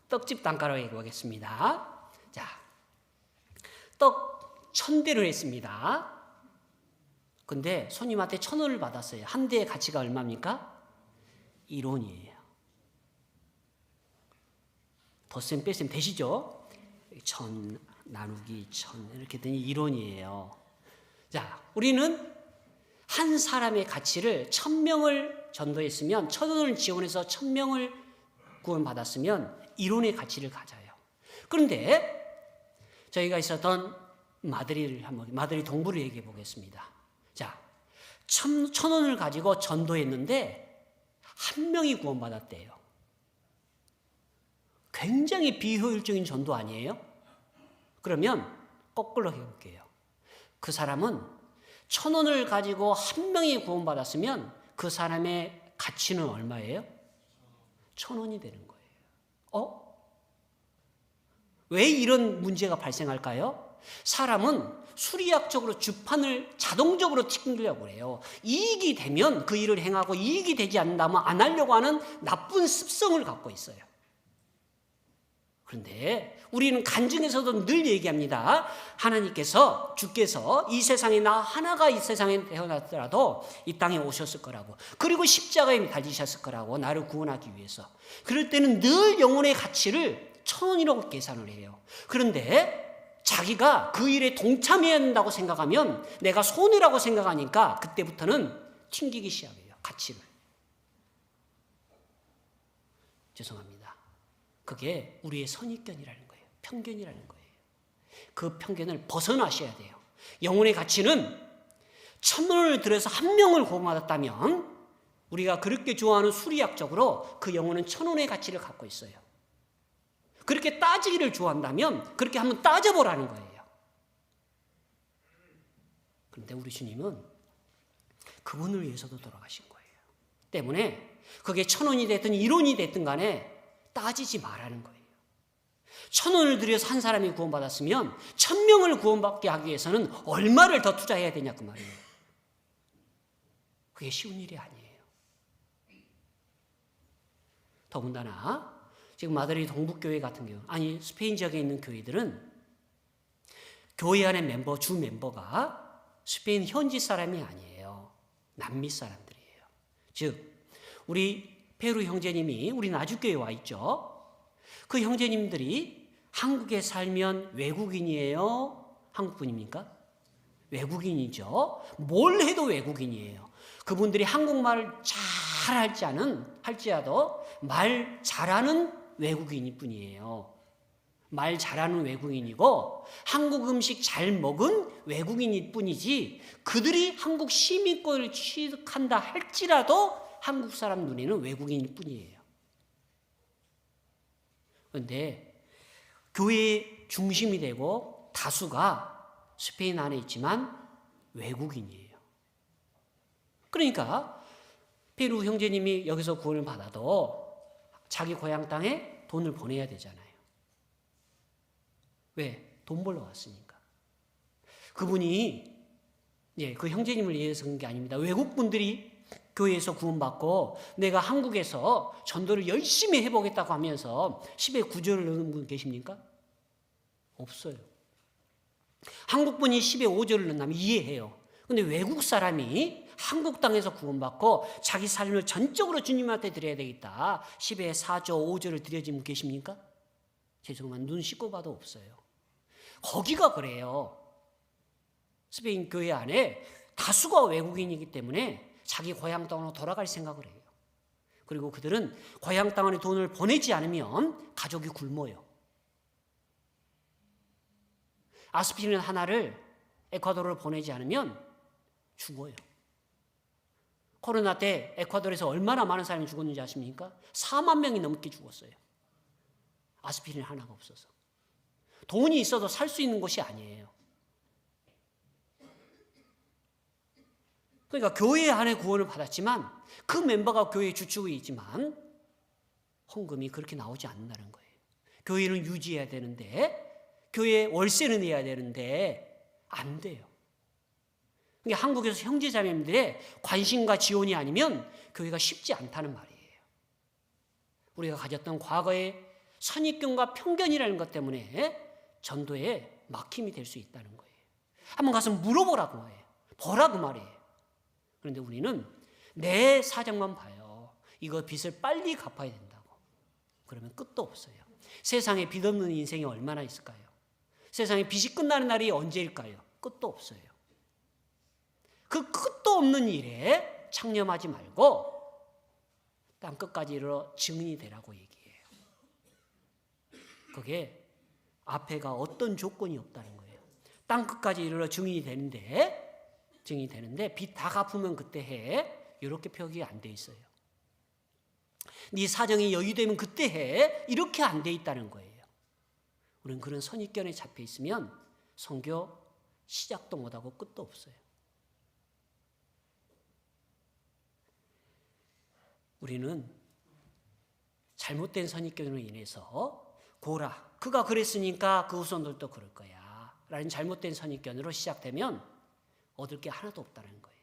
떡집 단가로 해보겠습니다. 자, 떡 1,000대를 했습니다. 근데 손님한테 1,000원을 받았어요. 한 대의 가치가 얼마입니까? 1원이에요. 덧셈 뺄셈 되시죠? 1,000 나누기 1,000 이렇게 되니 1원이에요. 자, 우리는 한 사람의 가치를 1,000명을 전도했으면 1,000원을 지원해서 1,000명을 구원받았으면 1원의 가치를 가져요. 그런데 저희가 있었던 마드리 동부를 얘기해 보겠습니다. 자, 1,000원을 가지고 전도했는데 한 명이 구원받았대요. 굉장히 비효율적인 전도 아니에요? 그러면 거꾸로 해볼게요. 그 사람은 1,000원을 가지고 한 명이 구원받았으면 그 사람의 가치는 얼마예요? 1,000원이 되는 거예요. 왜 이런 문제가 발생할까요? 사람은 수리학적으로 주판을 자동적으로 튕기려고 해요. 이익이 되면 그 일을 행하고 이익이 되지 않는다면 안 하려고 하는 나쁜 습성을 갖고 있어요. 그런데 우리는 간증에서도 늘 얘기합니다. 하나님께서, 주께서 이 세상에 나 하나가 이 세상에 태어났더라도 이 땅에 오셨을 거라고, 그리고 십자가에 달리셨을 거라고, 나를 구원하기 위해서. 그럴 때는 늘 영혼의 가치를 1,000원이라고 계산을 해요. 그런데 자기가 그 일에 동참해야 한다고 생각하면, 내가 손해라고 생각하니까 그때부터는 튕기기 시작해요, 가치를. 죄송합니다. 그게 우리의 선입견이라는 거예요. 편견이라는 거예요. 그 편견을 벗어나셔야 돼요. 영혼의 가치는 1,000원을 들여서 한 명을 구원받았다면 우리가 그렇게 좋아하는 수리학적으로 그 영혼은 1,000원의 가치를 갖고 있어요. 그렇게 따지기를 좋아한다면 그렇게 한번 따져보라는 거예요. 그런데 우리 주님은 그분을 위해서도 돌아가신 거예요. 때문에 그게 1,000원이 됐든 1원이 됐든 간에 따지지 말라는 거예요. 1,000원을 들여서 한 사람이 구원받았으면 1,000명을 구원받게 하기 위해서는 얼마를 더 투자해야 되냐 그 말이에요. 그게 쉬운 일이 아니에요. 더군다나 지금 마드리드 동북교회 같은 경우, 스페인 지역에 있는 교회들은 교회 안의 주 멤버가 스페인 현지 사람이 아니에요. 남미 사람들이에요. 즉 우리 페루 형제님이 우리 나주교회에 와 있죠. 그 형제님들이 한국에 살면 외국인이에요? 한국분입니까? 외국인이죠. 뭘 해도 외국인이에요. 그분들이 한국말을 잘 할지라도 말 잘하는 외국인일 뿐이에요. 말 잘하는 외국인이고 한국 음식 잘 먹은 외국인일 뿐이지, 그들이 한국 시민권을 취득한다 할지라도 한국 사람 눈에는 외국인일 뿐이에요. 그런데 교회의 중심이 되고 다수가 스페인 안에 있지만 외국인이에요. 그러니까 페루 형제님이 여기서 구원을 받아도 자기 고향 땅에 돈을 보내야 되잖아요. 왜? 돈 벌러 왔으니까. 그분이 그 형제님을 위해서 그런 게 아닙니다. 외국 분들이 교회에서 구원받고 내가 한국에서 전도를 열심히 해보겠다고 하면서 10에 9절을 넣는 분 계십니까? 없어요. 한국 분이 10에 5절을 넣는다면 이해해요. 근데 외국 사람이 한국 땅에서 구원받고 자기 삶을 전적으로 주님한테 드려야 되겠다, 10에 4절 5절을 드려진 분 계십니까? 죄송하지만 눈 씻고 봐도 없어요. 거기가 그래요. 스페인 교회 안에 다수가 외국인이기 때문에 자기 고향 땅으로 돌아갈 생각을 해요. 그리고 그들은 고향 땅에 돈을 보내지 않으면 가족이 굶어요. 아스피린 하나를 에콰도르를 보내지 않으면 죽어요. 코로나 때 에콰도르에서 얼마나 많은 사람이 죽었는지 아십니까? 4만 명이 넘게 죽었어요. 아스피린 하나가 없어서. 돈이 있어도 살 수 있는 곳이 아니에요. 그러니까 교회 안에 구원을 받았지만 그 멤버가 교회 주축이지만 헌금이 그렇게 나오지 않는다는 거예요. 교회는 유지해야 되는데, 교회 월세는 내야 되는데 안 돼요. 그러니까 한국에서 형제자매님들의 관심과 지원이 아니면 교회가 쉽지 않다는 말이에요. 우리가 가졌던 과거의 선입견과 편견이라는 것 때문에 전도에 막힘이 될 수 있다는 거예요. 한번 가서 물어보라고 해요. 보라고 말이에요. 그런데 우리는 내 사정만 봐요. 이거 빚을 빨리 갚아야 된다고. 그러면 끝도 없어요. 세상에 빚 없는 인생이 얼마나 있을까요? 세상에 빚이 끝나는 날이 언제일까요? 끝도 없어요. 그 끝도 없는 일에 창념하지 말고 땅 끝까지 이르러 증인이 되라고 얘기해요. 그게 앞에가 어떤 조건이 없다는 거예요. 땅 끝까지 이르러 증인이 되는데 빚 다 갚으면 그때 해. 이렇게 표기 안 돼 있어요. 네 사정이 여유되면 그때 해. 이렇게 안 돼 있다는 거예요. 우리는 그런 선입견에 잡혀 있으면 선교 시작도 못하고 끝도 없어요. 우리는 잘못된 선입견으로 인해서 고라, 그가 그랬으니까 그 후손들도 그럴 거야 라는 잘못된 선입견으로 시작되면 얻을 게 하나도 없다는 거예요.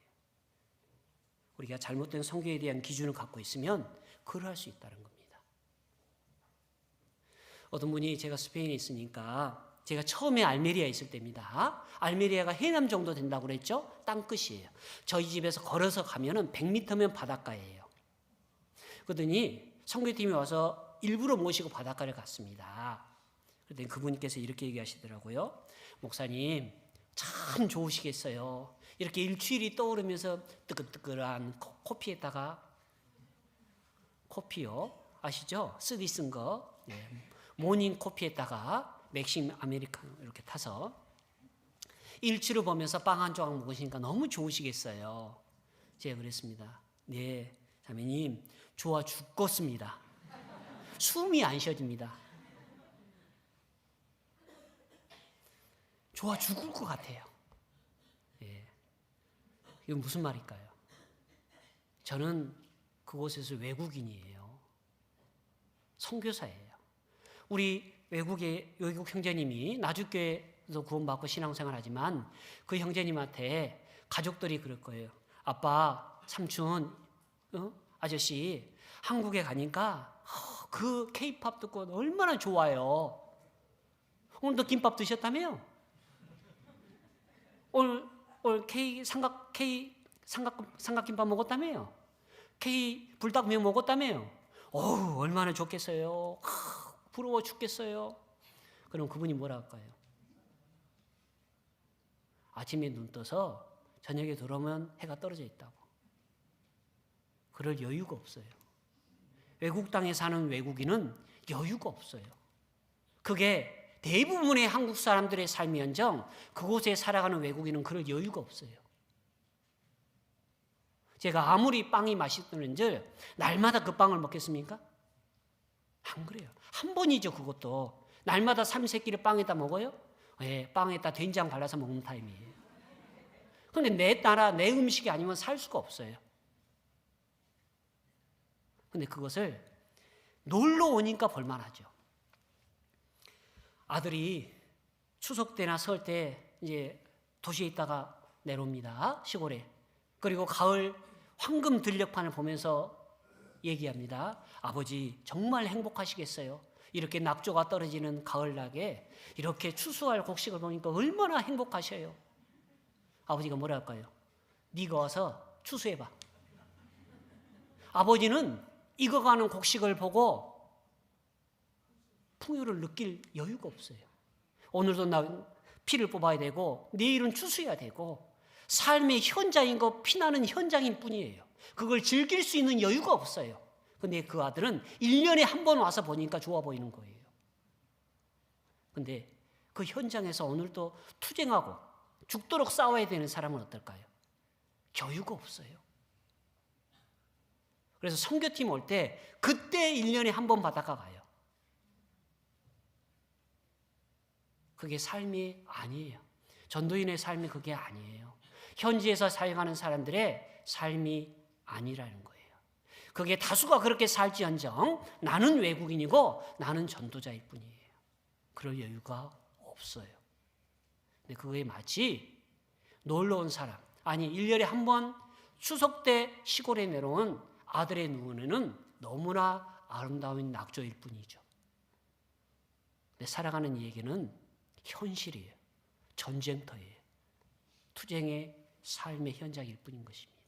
우리가 잘못된 선교에 대한 기준을 갖고 있으면 그럴 수 있다는 겁니다. 어떤 분이 제가 스페인에 있으니까, 제가 처음에 알메리아에 있을 때입니다. 알메리아가 해남 정도 된다고 그랬죠? 땅끝이에요. 저희 집에서 걸어서 가면은 100m면 바닷가예요. 그러더니 선교팀이 와서 일부러 모시고 바닷가를 갔습니다. 그랬더니 그분께서 이렇게 얘기하시더라고요. 목사님, 참 좋으시겠어요. 이렇게 일주일이 떠오르면서 뜨끈뜨끈한 커피에다가, 커피요, 아시죠? 쓰디 쓴 거, 모닝 커피에다가 맥심 아메리카노 이렇게 타서 일출을 보면서 빵 한 조각 먹으시니까 너무 좋으시겠어요. 제가 그랬습니다. 네, 자매님, 좋아 죽겠습니다. 숨이 안 쉬어집니다. 좋아 죽을 것 같아요. 예. 이건 무슨 말일까요? 저는 그곳에서 외국인이에요. 선교사예요. 우리 외국 형제님이 나주교회에서 구원받고 신앙생활하지만 그 형제님한테 가족들이 그럴 거예요. 아빠, 삼촌, 아저씨, 한국에 가니까 그 K-팝 듣고 얼마나 좋아요. 오늘도 김밥 드셨다며요? 오늘 삼각김밥 먹었다며요? K 불닭면 먹었다며요? 어우, 얼마나 좋겠어요. 부러워 죽겠어요. 그럼 그분이 뭐라 할까요? 아침에 눈 떠서 저녁에 들어오면 해가 떨어져 있다고. 그럴 여유가 없어요. 외국 땅에 사는 외국인은 여유가 없어요. 그게 대부분의 한국 사람들의 삶이언정 그곳에 살아가는 외국인은 그럴 여유가 없어요. 제가 아무리 빵이 맛있는지 날마다 그 빵을 먹겠습니까? 안 그래요. 한 번이죠. 그것도 날마다 삼시세끼를 빵에다 먹어요? 네, 빵에다 된장 발라서 먹는 타임이에요. 그런데 내 나라 내 음식이 아니면 살 수가 없어요. 근데 그것을 놀러 오니까 볼만하죠. 아들이 추석 때나 설 때 이제 도시에 있다가 내려옵니다. 시골에. 그리고 가을 황금 들녘판을 보면서 얘기합니다. 아버지, 정말 행복하시겠어요? 이렇게 낙조가 떨어지는 가을나게 이렇게 추수할 곡식을 보니까 얼마나 행복하셔요? 아버지가 뭐라 할까요? 네가 와서 추수해봐. 아버지는 익어가는 곡식을 보고 풍요를 느낄 여유가 없어요. 오늘도 나 피를 뽑아야 되고 내일은 추수해야 되고 삶의 현장인 거 피나는 현장인 뿐이에요. 그걸 즐길 수 있는 여유가 없어요. 근데 그 아들은 1년에 한 번 와서 보니까 좋아 보이는 거예요. 근데 그 현장에서 오늘도 투쟁하고 죽도록 싸워야 되는 사람은 어떨까요? 여유가 없어요. 그래서 선교팀 올 때 그때 1년에 한 번 바닷가 가요. 그게 삶이 아니에요. 전도인의 삶이 그게 아니에요. 현지에서 살아가는 사람들의 삶이 아니라는 거예요. 그게 다수가 그렇게 살지언정 나는 외국인이고 나는 전도자일 뿐이에요. 그럴 여유가 없어요. 근데 그게 마치 놀러 온 사람, 아니 1년에 한 번 추석 때 시골에 내려온 아들의 눈에는 너무나 아름다운 낙조일 뿐이죠. 근데 살아가는 이 얘기는 현실이에요. 전쟁터예요. 투쟁의 삶의 현장일 뿐인 것입니다.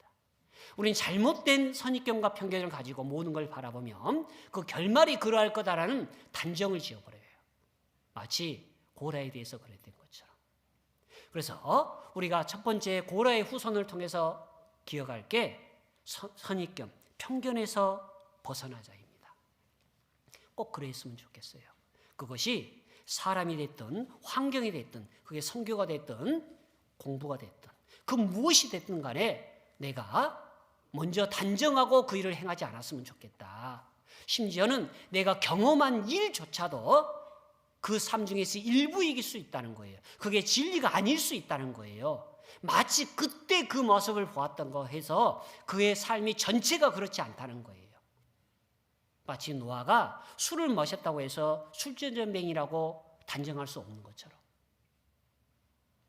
우리는 잘못된 선입견과 편견을 가지고 모든 걸 바라보면 그 결말이 그러할 거다라는 단정을 지어버려요. 마치 고라에 대해서 그랬던 것처럼. 그래서 우리가 첫 번째 고라의 후손을 통해서 기억할 게 선입견, 편견에서 벗어나자입니다. 꼭 그랬으면 좋겠어요. 그것이 사람이 됐든 환경이 됐든 그게 선교가 됐든 공부가 됐든 그 무엇이 됐든 간에 내가 먼저 단정하고 그 일을 행하지 않았으면 좋겠다. 심지어는 내가 경험한 일조차도 그 삶 중에서 일부이길 수 있다는 거예요. 그게 진리가 아닐 수 있다는 거예요. 마치 그때 그 모습을 보았던 거 해서 그의 삶이 전체가 그렇지 않다는 거예요. 마치 노아가 술을 마셨다고 해서 술전쟁이라고 단정할 수 없는 것처럼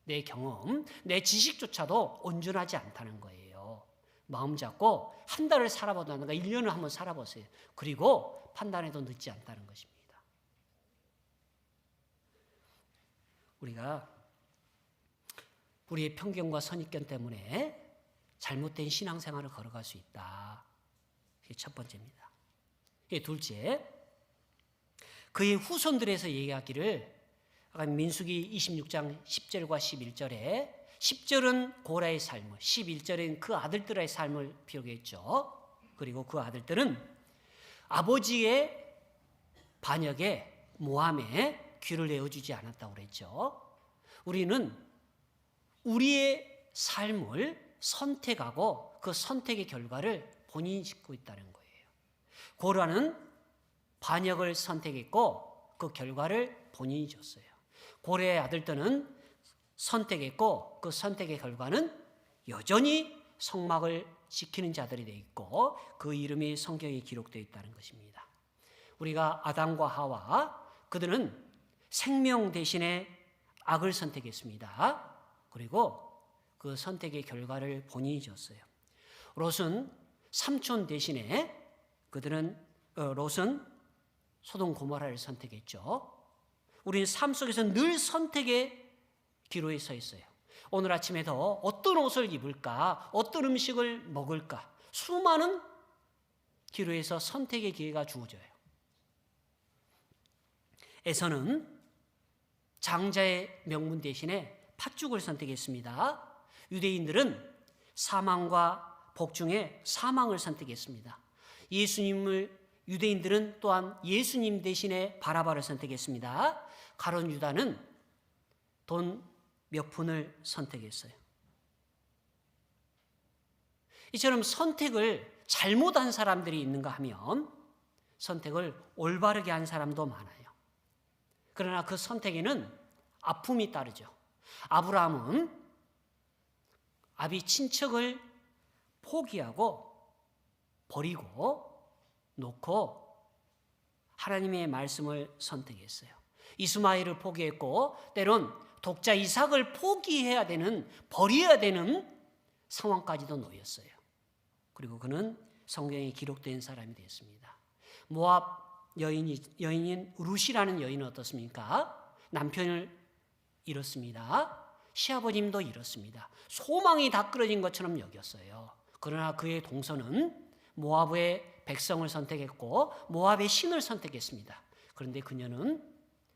내 경험, 내 지식조차도 온전하지 않다는 거예요. 마음 잡고 한 달을 살아보다가 1년을 한번 살아보세요. 그리고 판단해도 늦지 않다는 것입니다. 우리가 우리의 편견과 선입견 때문에 잘못된 신앙생활을 걸어갈 수 있다. 그게 첫 번째입니다. 둘째, 그의 후손들에서 얘기하기를 민수기 26장 10절과 11절에 10절은 고라의 삶을, 11절은 그 아들들의 삶을 비교했죠. 그리고 그 아들들은 아버지의 반역에 모함에 귀를 내어주지 않았다고 그랬죠. 우리는 우리의 삶을 선택하고 그 선택의 결과를 본인이 짓고 있다는 거예요. 고라는 반역을 선택했고 그 결과를 본인이 줬어요. 고라의 아들들은 선택했고 그 선택의 결과는 여전히 성막을 지키는 자들이 되어 있고 그 이름이 성경에 기록되어 있다는 것입니다. 우리가 아담과 하와 그들은 생명 대신에 악을 선택했습니다. 그리고 그 선택의 결과를 본인이 줬어요. 롯은 삼촌 대신에 롯은 소돔 고모라를 선택했죠. 우리는 삶 속에서 늘 선택의 기로에 서 있어요. 오늘 아침에도 어떤 옷을 입을까, 어떤 음식을 먹을까, 수많은 기로에서 선택의 기회가 주어져요. 에서는 장자의 명분 대신에 팥죽을 선택했습니다. 유대인들은 사망과 복 중에 사망을 선택했습니다. 유대인들은 또한 예수님 대신에 바라바를 선택했습니다. 가룟 유다는 돈 몇 푼을 선택했어요. 이처럼 선택을 잘못한 사람들이 있는가 하면 선택을 올바르게 한 사람도 많아요. 그러나 그 선택에는 아픔이 따르죠. 아브라함은 아비 친척을 포기하고 버리고 놓고 하나님의 말씀을 선택했어요. 이스마엘을 포기했고 때론 독자 이삭을 포기해야 되는, 버려야 되는 상황까지도 놓였어요. 그리고 그는 성경에 기록된 사람이 되었습니다. 모압 여인인 룻이라는 여인은 어떻습니까? 남편을 잃었습니다. 시아버님도 잃었습니다. 소망이 다 끊어진 것처럼 여겼어요. 그러나 그의 동서는 모압의 백성을 선택했고 모압의 신을 선택했습니다. 그런데 그녀는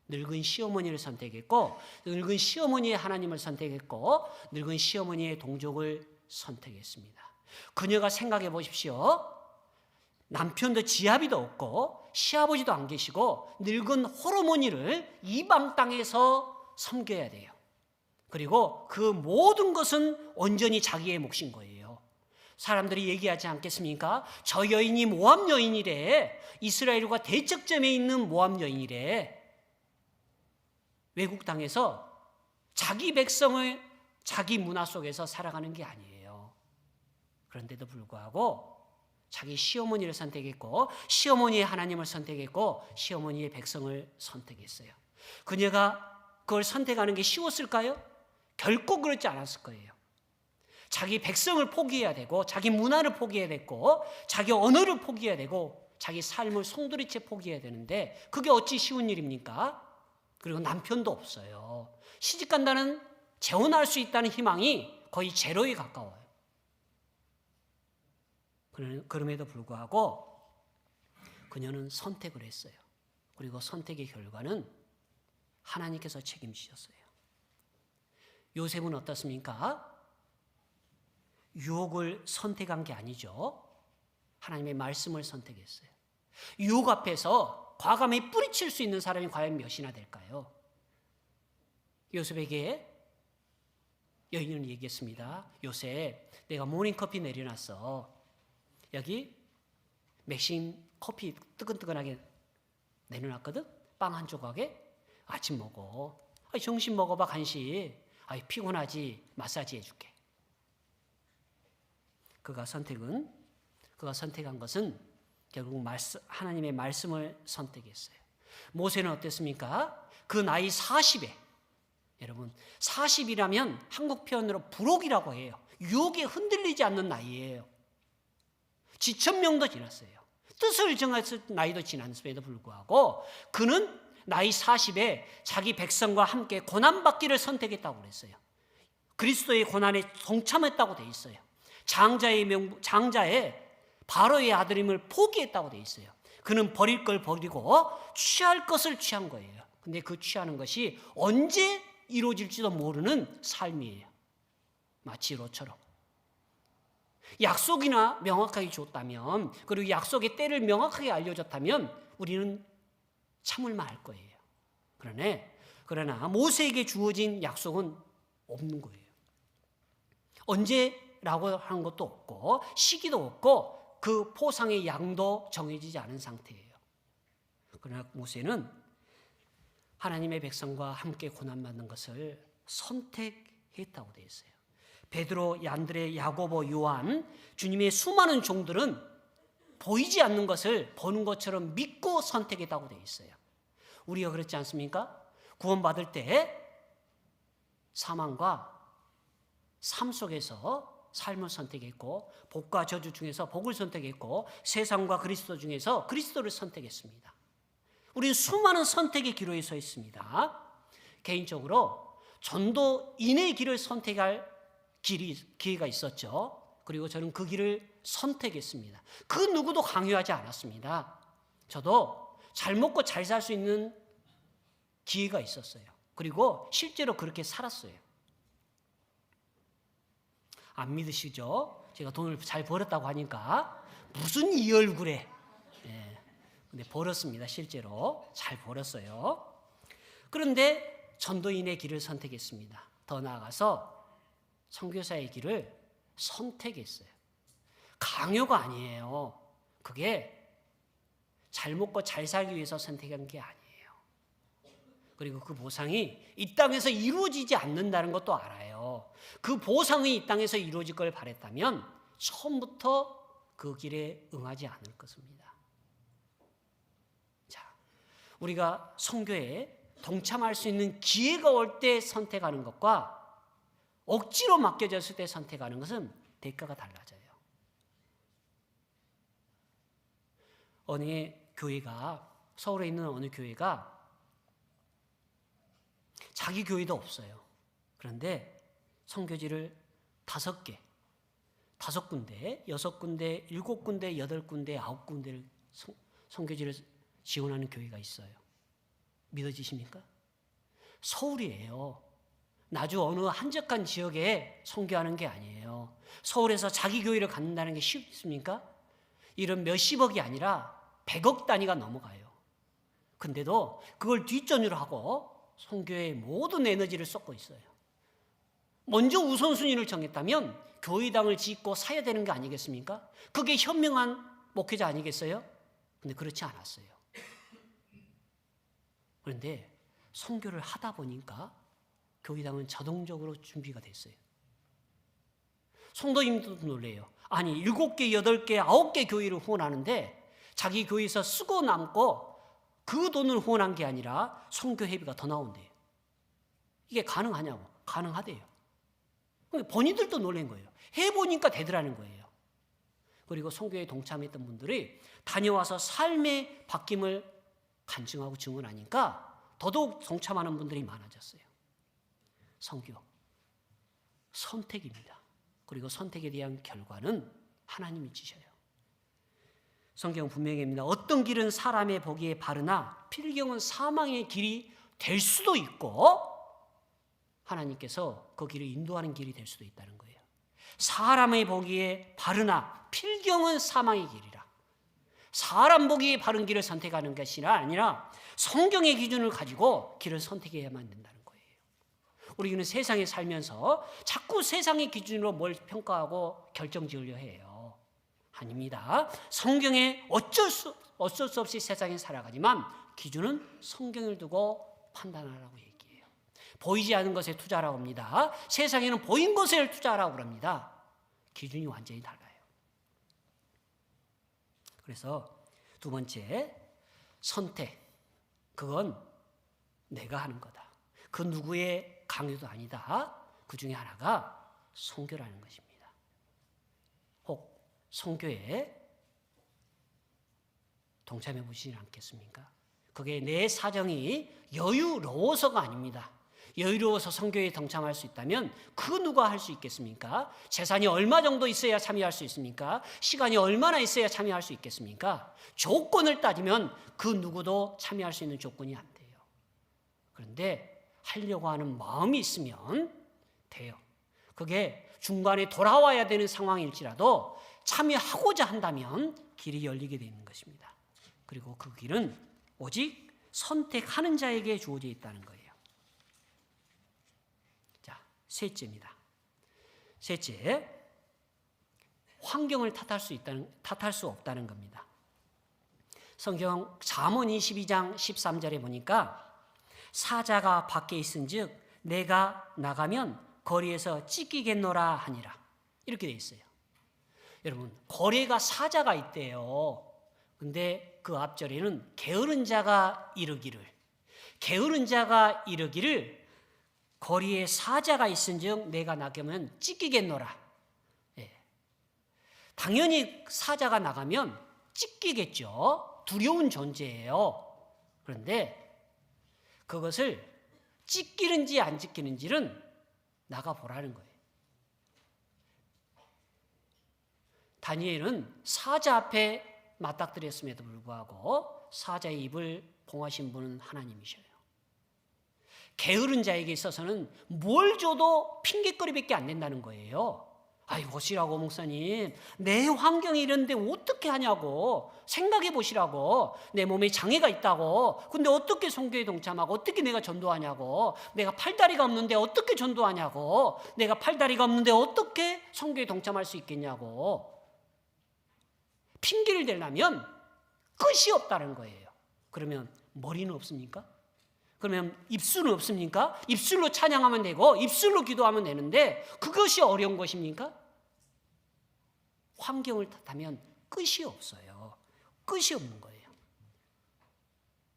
늙은 시어머니를 선택했고 늙은 시어머니의 하나님을 선택했고 늙은 시어머니의 동족을 선택했습니다. 그녀가 생각해 보십시오. 남편도 지아비도 없고 시아버지도 안 계시고 늙은 호르몬이를 이방 땅에서 섬겨야 돼요. 그리고 그 모든 것은 온전히 자기의 몫인 거예요. 사람들이 얘기하지 않겠습니까? 저 여인이 모압 여인이래. 이스라엘과 대척점에 있는 모압 여인이래. 외국 땅에서 자기 백성을 자기 문화 속에서 살아가는 게 아니에요. 그런데도 불구하고 자기 시어머니를 선택했고 시어머니의 하나님을 선택했고 시어머니의 백성을 선택했어요. 그녀가 그걸 선택하는 게 쉬웠을까요? 결코 그렇지 않았을 거예요. 자기 백성을 포기해야 되고 자기 문화를 포기해야 됐고 자기 언어를 포기해야 되고 자기 삶을 송두리째 포기해야 되는데 그게 어찌 쉬운 일입니까? 그리고 남편도 없어요. 시집간다는 재혼할 수 있다는 희망이 거의 제로에 가까워요. 그럼에도 불구하고 그녀는 선택을 했어요. 그리고 선택의 결과는 하나님께서 책임지셨어요. 요셉은 어떻습니까? 유혹을 선택한 게 아니죠. 하나님의 말씀을 선택했어요. 유혹 앞에서 과감히 뿌리칠 수 있는 사람이 과연 몇이나 될까요? 요셉에게 여인은 얘기했습니다. 요셉, 내가 모닝커피 내려놨어. 여기 맥심 커피 뜨끈뜨끈하게 내려놨거든. 빵 한 조각에 아침 먹어. 점심 먹어봐 간식. 피곤하지 마사지 해줄게. 그가 선택한 것은 결국 하나님의 말씀을 선택했어요. 모세는 어땠습니까? 그 나이 40에 여러분 40이라면 한국 표현으로 불혹이라고 해요. 유혹에 흔들리지 않는 나이예요. 지천명도 지났어요. 뜻을 정했을 나이도 지났음에도 불구하고 그는 나이 40에 자기 백성과 함께 고난받기를 선택했다고 그랬어요. 그리스도의 고난에 동참했다고 돼 있어요. 장자의 바로의 아들임을 포기했다고 돼 있어요. 그는 버릴 걸 버리고 취할 것을 취한 거예요. 근데 그 취하는 것이 언제 이루어질지도 모르는 삶이에요. 마치 로처럼. 약속이나 명확하게 줬다면 그리고 약속의 때를 명확하게 알려줬다면 우리는 참을만 할 거예요. 그러나 모세에게 주어진 약속은 없는 거예요. 언제라고 하는 것도 없고 시기도 없고 그 포상의 양도 정해지지 않은 상태예요. 그러나 모세는 하나님의 백성과 함께 고난받는 것을 선택했다고 되어 있어요. 베드로, 얀드레, 야고보, 요한, 주님의 수많은 종들은 보이지 않는 것을 보는 것처럼 믿고 선택했다고 되어 있어요. 우리가 그렇지 않습니까? 구원받을 때 사망과 삶 속에서 삶을 선택했고 복과 저주 중에서 복을 선택했고 세상과 그리스도 중에서 그리스도를 선택했습니다. 우리는 수많은 선택의 기로에 서 있습니다. 개인적으로 전도인의 길을 선택할 기회가 있었죠. 그리고 저는 그 길을 선택했습니다. 그 누구도 강요하지 않았습니다. 저도 잘 먹고 잘 살 수 있는 기회가 있었어요. 그리고 실제로 그렇게 살았어요. 안 믿으시죠? 제가 돈을 잘 벌었다고 하니까 무슨 이 얼굴에. 근데 벌었습니다. 실제로 잘 벌었어요. 그런데 전도인의 길을 선택했습니다. 더 나아가서 선교사의 길을 선택했어요. 강요가 아니에요. 그게 잘 먹고 잘 살기 위해서 선택한 게 아니에요. 그리고 그 보상이 이 땅에서 이루어지지 않는다는 것도 알아요. 그 보상이 이 땅에서 이루어질 걸 바랬다면 처음부터 그 길에 응하지 않을 것입니다. 자, 우리가 선교에 동참할 수 있는 기회가 올 때 선택하는 것과 억지로 맡겨졌을 때 선택하는 것은 대가가 달라져요. 어느 교회가 서울에 있는 어느 교회가 자기 교회도 없어요. 그런데 선교지를 5개, 5군데, 6군데, 7군데, 8군데, 9군데를 선교지를 지원하는 교회가 있어요. 믿어지십니까? 서울이에요. 나주 어느 한적한 지역에 선교하는 게 아니에요. 서울에서 자기 교회를 갖는다는 게 쉽습니까? 이런 몇십억이 아니라 100억 단위가 넘어가요. 근데도 그걸 뒷전으로 하고 선교에 모든 에너지를 쏟고 있어요. 먼저 우선순위를 정했다면 교회당을 짓고 사야 되는 게 아니겠습니까? 그게 현명한 목회자 아니겠어요? 근데 그렇지 않았어요. 그런데 선교를 하다 보니까 교회당은 자동적으로 준비가 됐어요. 성도님들도 놀래요. 아니 7개, 8개, 9개 교회를 후원하는데 자기 교회에서 쓰고 남고 그 돈을 후원한 게 아니라 선교회비가 더 나온대요. 이게 가능하냐고. 가능하대요. 본인들도 놀란 거예요. 해보니까 되더라는 거예요. 그리고 선교에 동참했던 분들이 다녀와서 삶의 바뀜을 간증하고 증언하니까 더더욱 동참하는 분들이 많아졌어요. 선교, 선택입니다. 그리고 선택에 대한 결과는 하나님이 주셔요. 성경은 분명합니다. 어떤 길은 사람의 보기에 바르나 필경은 사망의 길이 될 수도 있고 하나님께서 그 길을 인도하는 길이 될 수도 있다는 거예요. 사람의 보기에 바르나 필경은 사망의 길이라. 사람 보기에 바른 길을 선택하는 것이 아니라 성경의 기준을 가지고 길을 선택해야만 된다는 거예요. 우리는 세상에 살면서 자꾸 세상의 기준으로 뭘 평가하고 결정지으려 해요. 아닙니다. 성경에 어쩔 수 없이 세상에 살아가지만 기준은 성경을 두고 판단하라고 얘기해요. 보이지 않는 것에 투자하라고 합니다. 세상에는 보인 것에 투자하라고 합니다. 기준이 완전히 달라요. 그래서 두 번째, 선택. 그건 내가 하는 거다. 그 누구의 강요도 아니다. 그 중에 하나가 선교라는 것입니다. 혹 선교에 동참해 보시지 않겠습니까? 그게 내 사정이 여유로워서가 아닙니다. 여유로워서 선교에 동참할 수 있다면 그 누가 할 수 있겠습니까? 재산이 얼마 정도 있어야 참여할 수 있습니까? 시간이 얼마나 있어야 참여할 수 있겠습니까? 조건을 따지면 그 누구도 참여할 수 있는 조건이 안 돼요. 그런데 하려고 하는 마음이 있으면 돼요. 그게 중간에 돌아와야 되는 상황일지라도 참여하고자 한다면 길이 열리게 되는 것입니다. 그리고 그 길은 오직 선택하는 자에게 주어져 있다는 거예요. 자, 셋째입니다. 셋째, 환경을 탓할 수 없다는 겁니다. 성경 잠언 22장 13절에 보니까 사자가 밖에 있은즉 내가 나가면 거리에서 찢기겠노라 하니라. 이렇게 돼 있어요. 여러분, 거리가 사자가 있대요. 근데 그 앞절에는 게으른 자가 이르기를 거리에 사자가 있은즉 내가 나가면 찢기겠노라. 예. 당연히 사자가 나가면 찢기겠죠. 두려운 존재예요. 그런데 그것을 찢기는지 안 찢기는지는 나가보라는 거예요. 다니엘은 사자 앞에 맞닥뜨렸음에도 불구하고 사자의 입을 봉하신 분은 하나님이셔요. 게으른 자에게 있어서는 뭘 줘도 핑계거리밖에 안 된다는 거예요. 아이, 보시라고 목사님, 내 환경이 이런데 어떻게 하냐고, 생각해 보시라고, 내 몸에 장애가 있다고, 근데 어떻게 선교에 동참하고 어떻게 내가 전도하냐고, 내가 팔다리가 없는데 어떻게 전도하냐고, 내가 팔다리가 없는데 어떻게 선교에 동참할 수 있겠냐고 핑계를 대려면 끝이 없다는 거예요. 그러면 머리는 없습니까? 그러면 입술은 없습니까? 입술로 찬양하면 되고 입술로 기도하면 되는데 그것이 어려운 것입니까? 환경을 탓하면 끝이 없어요. 끝이 없는 거예요.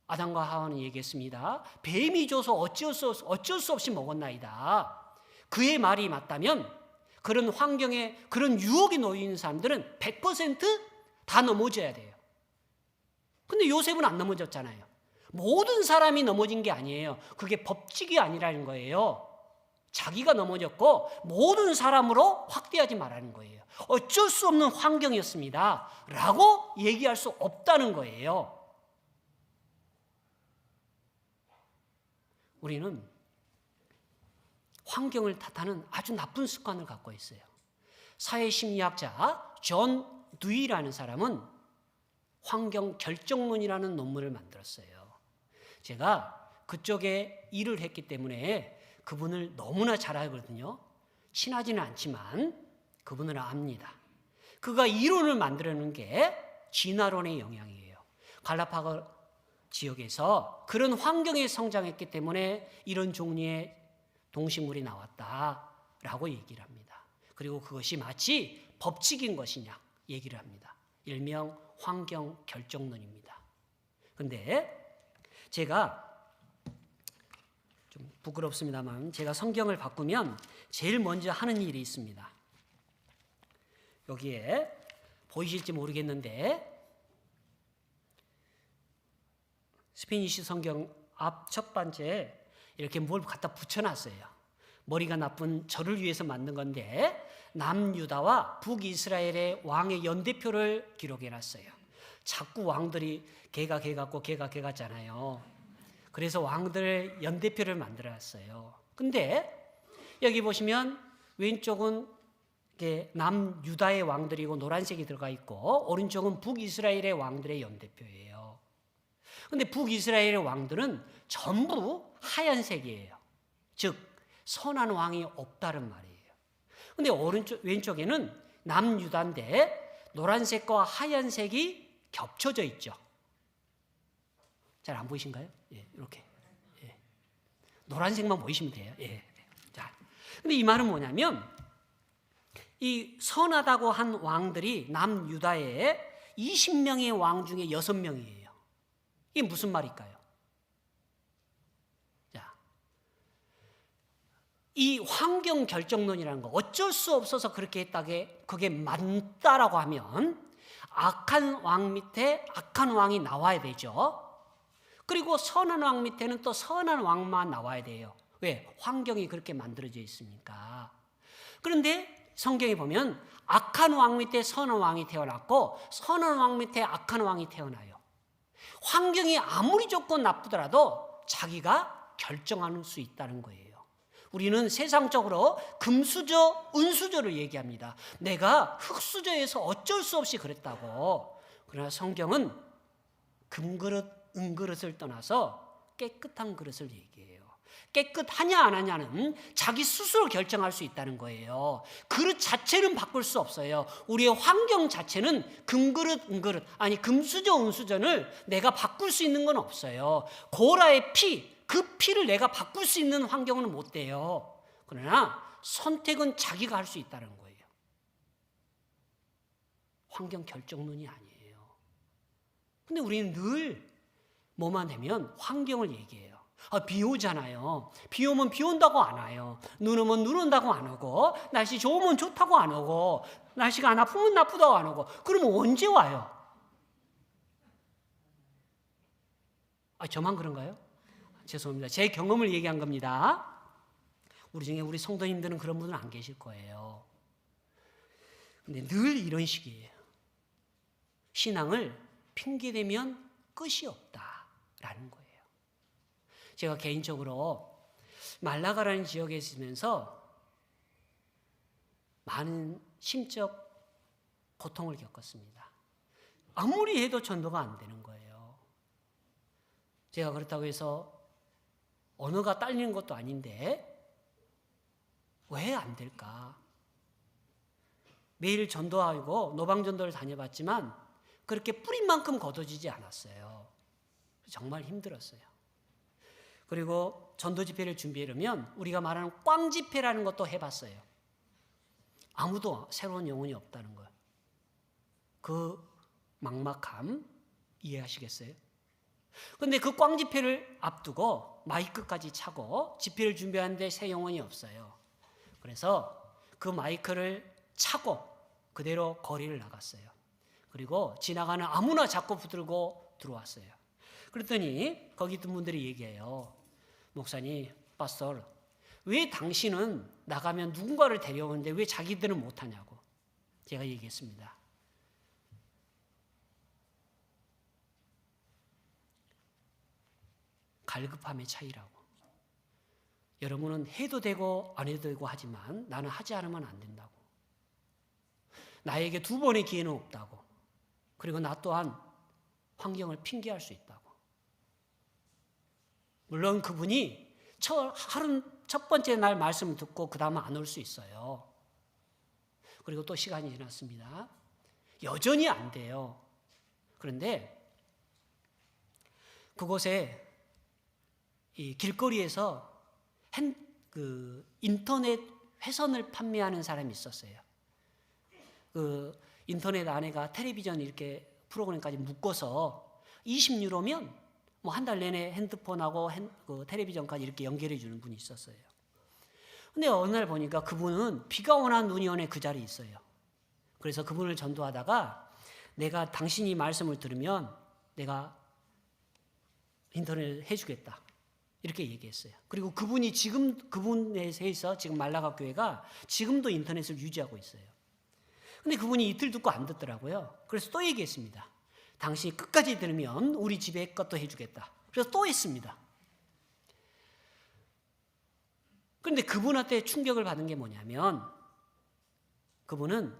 아담과 하와는 얘기했습니다. 뱀이 줘서 어쩔 수 없이 먹었나이다. 그의 말이 맞다면 그런 환경에 그런 유혹이 놓여 있는 사람들은 100% 다 넘어져야 돼요. 근데 요셉은 안 넘어졌잖아요. 모든 사람이 넘어진 게 아니에요. 그게 법칙이 아니라는 거예요. 자기가 넘어졌고 모든 사람으로 확대하지 말라는 거예요. 어쩔 수 없는 환경이었습니다 라고 얘기할 수 없다는 거예요. 우리는 환경을 탓하는 아주 나쁜 습관을 갖고 있어요. 사회심리학자 존 두이라는 사람은 환경 결정론이라는 논문을 만들었어요. 제가 그쪽에 일을 했기 때문에 그분을 너무나 잘 알거든요. 친하지는 않지만 그분을 압니다. 그가 이론을 만들어낸 게 진화론의 영향이에요. 지역에서 그런 환경에 성장했기 때문에 이런 종류의 동식물이 나왔다라고 얘기를 합니다. 그리고 그것이 마치 법칙인 것이냐 얘기를 합니다. 일명 환경 결정론입니다. 그런데 제가 좀 부끄럽습니다만 제가 성경을 바꾸면 제일 먼저 하는 일이 있습니다. 여기에 보이실지 모르겠는데 스페니쉬 성경 앞 첫 번째 이렇게 뭘 갖다 붙여놨어요. 머리가 나쁜 저를 위해서 만든 건데 남유다와 북이스라엘의 왕의 연대표를 기록해놨어요. 자꾸 왕들이 개가 개 같고 개가 개 같잖아요. 그래서 왕들 연대표를 만들어놨어요. 근데 여기 보시면 왼쪽은 남유다의 왕들이고 노란색이 들어가 있고 오른쪽은 북이스라엘의 왕들의 연대표예요. 근데 북이스라엘의 왕들은 전부 하얀색이에요. 즉 선한 왕이 없다는 말이에요. 근데 왼쪽에는 남유다인데 노란색과 하얀색이 겹쳐져 있죠. 잘 안 보이신가요? 예, 이렇게. 예. 노란색만 보이시면 돼요. 예. 자, 근데 이 말은 뭐냐면 이 선하다고 한 왕들이 남유다의 20명의 왕 중에 6명이에요. 이게 무슨 말일까요? 자, 이 환경 결정론이라는 거 어쩔 수 없어서 그렇게 했다게 그게 맞다라고 하면 악한 왕 밑에 악한 왕이 나와야 되죠. 그리고 선한 왕 밑에는 또 선한 왕만 나와야 돼요. 왜? 환경이 그렇게 만들어져 있으니까. 그런데 성경에 보면 악한 왕 밑에 선한 왕이 태어났고 선한 왕 밑에 악한 왕이 태어나요. 환경이 아무리 좋고 나쁘더라도 자기가 결정할 수 있다는 거예요. 우리는 세상적으로 금수저, 은수저를 얘기합니다. 내가 흙수저에서 어쩔 수 없이 그랬다고. 그러나 성경은 금그릇, 은그릇을 떠나서 깨끗한 그릇을 얘기해요. 깨끗하냐 안 하냐는 자기 스스로 결정할 수 있다는 거예요. 그릇 자체는 바꿀 수 없어요. 우리의 환경 자체는 금그릇, 은그릇, 아니 금수저, 은수저를 내가 바꿀 수 있는 건 없어요. 고라의 피, 그 피를 내가 바꿀 수 있는 환경은 못 돼요. 그러나 선택은 자기가 할 수 있다는 거예요. 환경 결정론이 아니에요. 근데 우리는 늘 뭐만 되면 환경을 얘기해요. 비 오잖아요. 비 오면 비 온다고 안 와요. 눈 오면 눈 온다고 안 오고, 날씨 좋으면 좋다고 안 오고, 날씨가 안 아프면 나쁘다고 안 오고. 그러면 언제 와요? 저만 그런가요? 죄송합니다. 제 경험을 얘기한 겁니다. 우리 중에 우리 성도님들은 그런 분은 안 계실 거예요. 근데 늘 이런 식이에요. 신앙을 핑계대면 끝이 없다라는 거예요. 제가 개인적으로 말라가라는 지역에 있으면서 많은 심적 고통을 겪었습니다. 아무리 해도 전도가 안 되는 거예요. 제가 그렇다고 해서 언어가 딸리는 것도 아닌데 왜 안 될까? 매일 전도하고 노방전도를 다녀봤지만 그렇게 뿌린 만큼 거둬지지 않았어요. 정말 힘들었어요. 그리고 전도 집회를 준비하려면 우리가 말하는 꽝 집회라는 것도 해봤어요. 아무도 새로운 영혼이 없다는 거예요. 그 막막함 이해하시겠어요? 그런데 그 꽝 집회를 앞두고 마이크까지 차고 집회를 준비하는데 새 영혼이 없어요. 그래서 그 마이크를 차고 그대로 거리를 나갔어요. 그리고 지나가는 아무나 잡고 붙들고 들어왔어요. 그랬더니 거기 있던 분들이 얘기해요. 목사님, 파스터, 왜 당신은 나가면 누군가를 데려오는데 왜 자기들은 못하냐고. 제가 얘기했습니다. 갈급함의 차이라고. 여러분은 해도 되고 안 해도 되고 하지만 나는 하지 않으면 안 된다고. 나에게 2번의 기회는 없다고. 그리고 나 또한 환경을 핑계할 수 있다고. 물론 그분이 첫 번째 날 말씀을 듣고 그 다음은 안 올 수 있어요. 그리고 또 시간이 지났습니다. 여전히 안 돼요. 그런데 그곳에 이 길거리에서 인터넷 회선을 판매하는 사람이 있었어요. 그 인터넷 안에가 텔레비전 이렇게 프로그램까지 묶어서 20유로면 뭐 한 달 내내 핸드폰하고 그 텔레비전까지 이렇게 연결해 주는 분이 있었어요. 근데 어느 날 보니까 그분은 비가 오나 눈이 오나 그 자리에 있어요. 그래서 그분을 전도하다가 내가 당신이 말씀을 들으면 내가 인터넷 해주겠다. 이렇게 얘기했어요. 그리고 그분이 지금 그분에 대해서 지금 말라가 교회가 지금도 인터넷을 유지하고 있어요. 근데 그분이 이틀 듣고 안 듣더라고요. 그래서 또 얘기했습니다. 당신이 끝까지 들으면 우리 집에 것도 해주겠다. 그래서 또 했습니다. 그런데 그분한테 충격을 받은 게 뭐냐면 그분은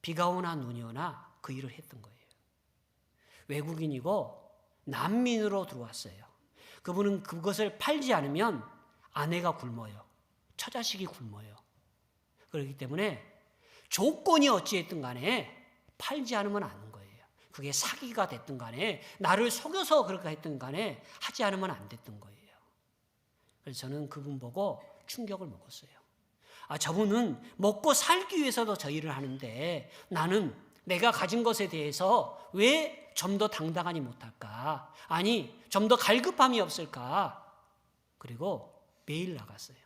비가 오나 눈이 오나 그 일을 했던 거예요. 외국인이고 난민으로 들어왔어요. 그분은 그것을 팔지 않으면 아내가 굶어요. 처자식이 굶어요. 그렇기 때문에 조건이 어찌했든 간에 팔지 않으면 안 하는 거예요. 그게 사기가 됐든 간에 나를 속여서 그렇게 했든 간에 하지 않으면 안 됐던 거예요. 그래서 저는 그분 보고 충격을 먹었어요. 저분은 먹고 살기 위해서도 저 일을 하는데 나는 내가 가진 것에 대해서 왜 좀 더 당당하지 못할까? 아니, 좀 더 갈급함이 없을까? 그리고 매일 나갔어요.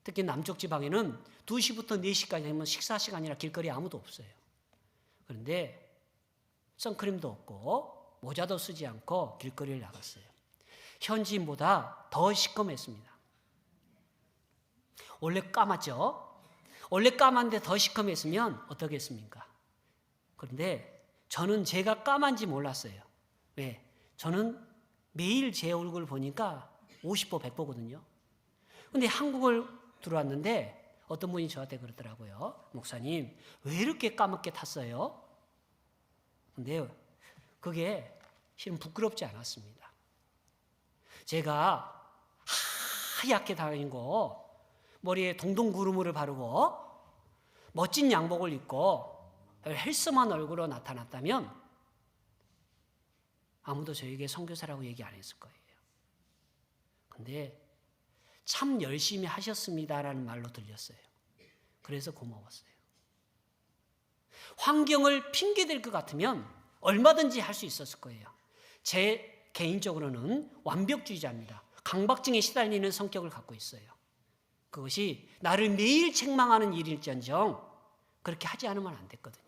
특히 남쪽 지방에는 2시부터 4시까지 되면 식사 시간이라 길거리에 아무도 없어요. 그런데 선크림도 없고 모자도 쓰지 않고 길거리를 나갔어요. 현지인보다 더 시커맸습니다. 원래 까맣죠? 원래 까만데 더 시커맸으면 어떻겠습니까? 그런데 저는 제가 까만지 몰랐어요. 왜? 저는 매일 제 얼굴 보니까 50보 100보거든요. 근데 한국을 들어왔는데 어떤 분이 저한테 그러더라고요. 목사님, 왜 이렇게 까맣게 탔어요? 근데 그게 실은 부끄럽지 않았습니다. 제가 하얗게 다니고 머리에 동동구르무를 바르고 멋진 양복을 입고 헬스만 얼굴로 나타났다면 아무도 저에게 선교사라고 얘기 안 했을 거예요. 근데 참 열심히 하셨습니다라는 말로 들렸어요. 그래서 고마웠어요. 환경을 핑계댈 것 같으면 얼마든지 할 수 있었을 거예요. 제 개인적으로는 완벽주의자입니다. 강박증에 시달리는 성격을 갖고 있어요. 그것이 나를 매일 책망하는 일일지언정 그렇게 하지 않으면 안 됐거든요.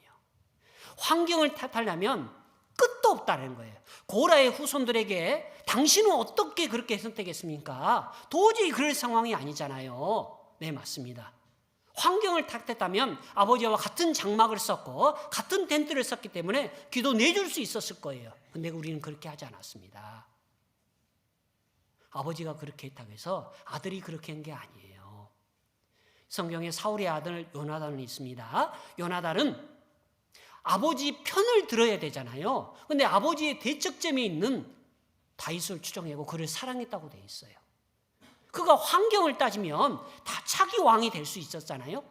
환경을 탓하려면 끝도 없다는 거예요. 고라의 후손들에게 당신은 어떻게 그렇게 선택했습니까? 도저히 그럴 상황이 아니잖아요. 네, 맞습니다. 환경을 탓했다면 아버지와 같은 장막을 썼고 같은 텐트를 썼기 때문에 기도 내줄 수 있었을 거예요. 근데 우리는 그렇게 하지 않았습니다. 아버지가 그렇게 했다고 해서 아들이 그렇게 한 게 아니에요. 성경에 사울의 아들 요나단은 있습니다. 요나단은 아버지 편을 들어야 되잖아요. 그런데 아버지의 대척점에 있는 다윗을 추종하고 그를 사랑했다고 돼 있어요. 그가 환경을 따지면 다 차기 왕이 될 수 있었잖아요.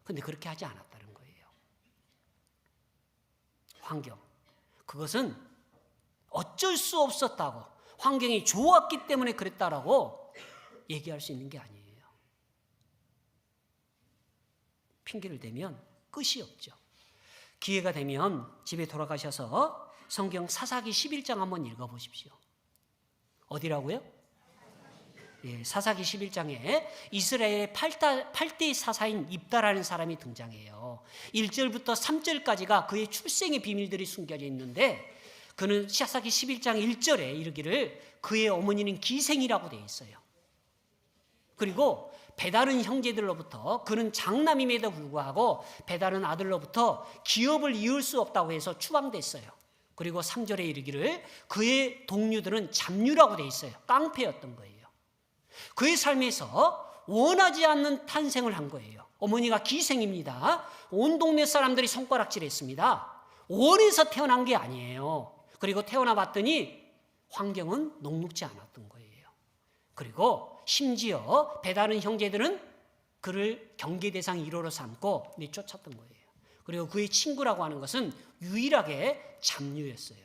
그런데 그렇게 하지 않았다는 거예요. 환경. 그것은 어쩔 수 없었다고, 환경이 좋았기 때문에 그랬다라고 얘기할 수 있는 게 아니에요. 핑계를 대면 끝이 없죠. 기회가 되면 집에 돌아가셔서 성경 사사기 11장 한번 읽어보십시오. 어디라고요? 예, 사사기 11장에 이스라엘의 8대 사사인 입다라는 사람이 등장해요. 1절부터 3절까지가 그의 출생의 비밀들이 숨겨져 있는데 그는 사사기 11장 1절에 이르기를 그의 어머니는 기생이라고 되어 있어요. 그리고 배다른 형제들로부터 그는 장남임에도 불구하고 배다른 아들로부터 기업을 이을 수 없다고 해서 추방됐어요. 그리고 3절에 이르기를 그의 동료들은 잡류라고 되어 있어요. 깡패였던 거예요. 그의 삶에서 원하지 않는 탄생을 한 거예요. 어머니가 기생입니다. 온 동네 사람들이 손가락질했습니다. 원해서 태어난 게 아니에요. 그리고 태어나 봤더니 환경은 녹록지 않았던 거예요. 그리고 심지어 배다른 형제들은 그를 경계 대상 1호로 삼고 내쫓았던 거예요. 그리고 그의 친구라고 하는 것은 유일하게 잡류였어요.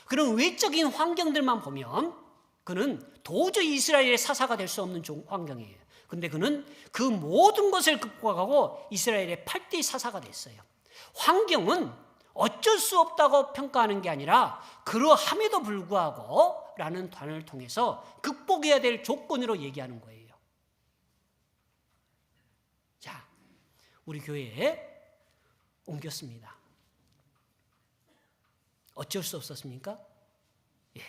그런 외적인 환경들만 보면 그는 도저히 이스라엘의 사사가 될 수 없는 환경이에요. 근데 그는 그 모든 것을 극복하고 이스라엘의 8대 사사가 됐어요. 환경은 어쩔 수 없다고 평가하는 게 아니라 그러함에도 불구하고 라는 단어를 통해서 극복해야 될 조건으로 얘기하는 거예요. 자, 우리 교회에 옮겼습니다. 어쩔 수 없었습니까? 예,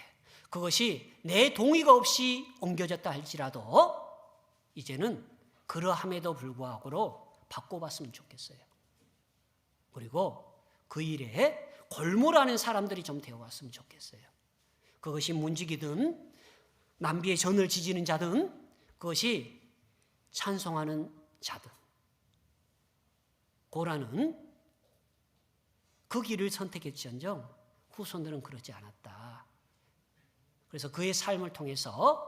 그것이 내 동의가 없이 옮겨졌다 할지라도 이제는 그러함에도 불구하고 바꿔봤으면 좋겠어요. 그리고 그 일에 골몰하는 사람들이 좀 되어왔으면 좋겠어요. 그것이 문지기든 남비의 전을 지지는 자든 그것이 찬송하는 자든 고라는 그 길을 선택했지언정 후손들은 그러지 않았다. 그래서 그의 삶을 통해서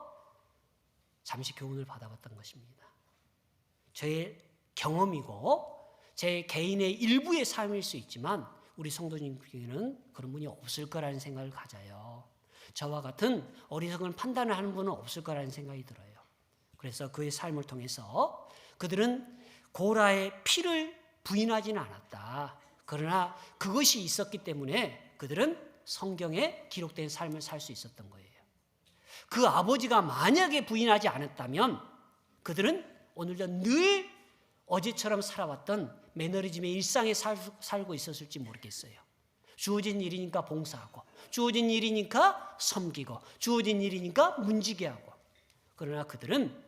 잠시 교훈을 받아봤던 것입니다. 저의 경험이고 제 개인의 일부의 삶일 수 있지만 우리 성도님께는 그런 분이 없을 거라는 생각을 가져요. 저와 같은 어리석은 판단을 하는 분은 없을 거라는 생각이 들어요. 그래서 그의 삶을 통해서 그들은 고라의 피를 부인하지는 않았다. 그러나 그것이 있었기 때문에 그들은 성경에 기록된 삶을 살 수 있었던 거예요. 그 아버지가 만약에 부인하지 않았다면 그들은 오늘도 늘 어제처럼 살아왔던 매너리즘의 일상에 살고 있었을지 모르겠어요. 주어진 일이니까 봉사하고, 주어진 일이니까 섬기고, 주어진 일이니까 문지기하고. 그러나 그들은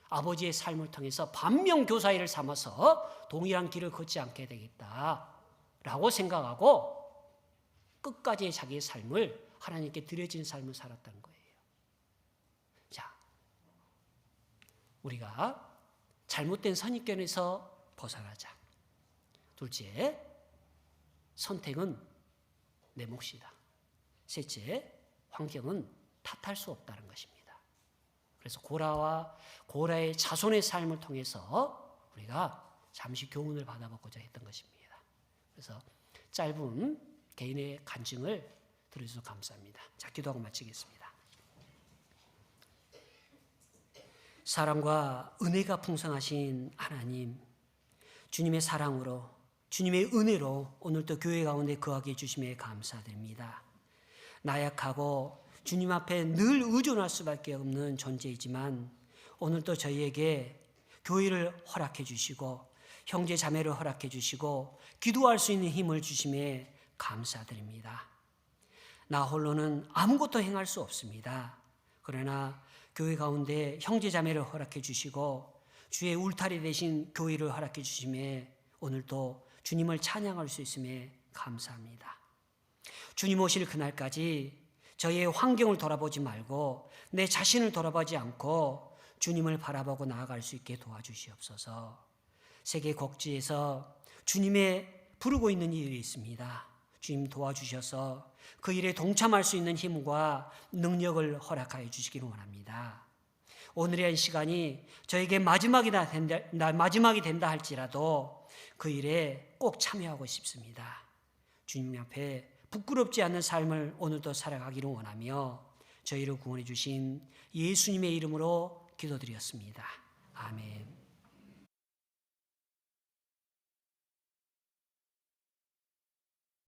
아버지의 삶을 통해서 반면교사일을 삼아서 동일한 길을 걷지 않게 되겠다라고 생각하고 끝까지 자기의 삶을 하나님께 드려진 삶을 살았다는 거예요. 자, 우리가 잘못된 선입견에서 벗어나자. 둘째, 선택은 내 몫이다. 셋째, 환경은 탓할 수 없다는 것입니다. 그래서 고라의 자손의 삶을 통해서 우리가 잠시 교훈을 받아보고자 했던 것입니다. 그래서 짧은 개인의 간증을 들어주셔서 감사합니다. 자, 기도하고 마치겠습니다. 사랑과 은혜가 풍성하신 하나님, 주님의 사랑으로, 주님의 은혜로 오늘도 교회 가운데 거하게 해주심에 감사드립니다. 나약하고 주님 앞에 늘 의존할 수밖에 없는 존재이지만 오늘도 저희에게 교회를 허락해 주시고 형제 자매를 허락해 주시고 기도할 수 있는 힘을 주심에 감사드립니다. 나 홀로는 아무것도 행할 수 없습니다. 그러나 교회 가운데 형제 자매를 허락해 주시고 주의 울타리 되신 교회를 허락해 주심에 오늘도 주님을 찬양할 수 있음에 감사합니다. 주님 오실 그날까지 저희의 환경을 돌아보지 말고 내 자신을 돌아보지 않고 주님을 바라보고 나아갈 수 있게 도와주시옵소서. 세계 곡지에서 주님의 부르고 있는 일이 있습니다. 주님 도와주셔서 그 일에 동참할 수 있는 힘과 능력을 허락하여 주시기를 원합니다. 오늘의 시간이 저에게 마지막이 된다 할지라도 그 일에 꼭 참여하고 싶습니다. 주님 앞에 부끄럽지 않는 삶을 오늘도 살아가기를 원하며 저희를 구원해 주신 예수님의 이름으로 기도드렸습니다. 아멘.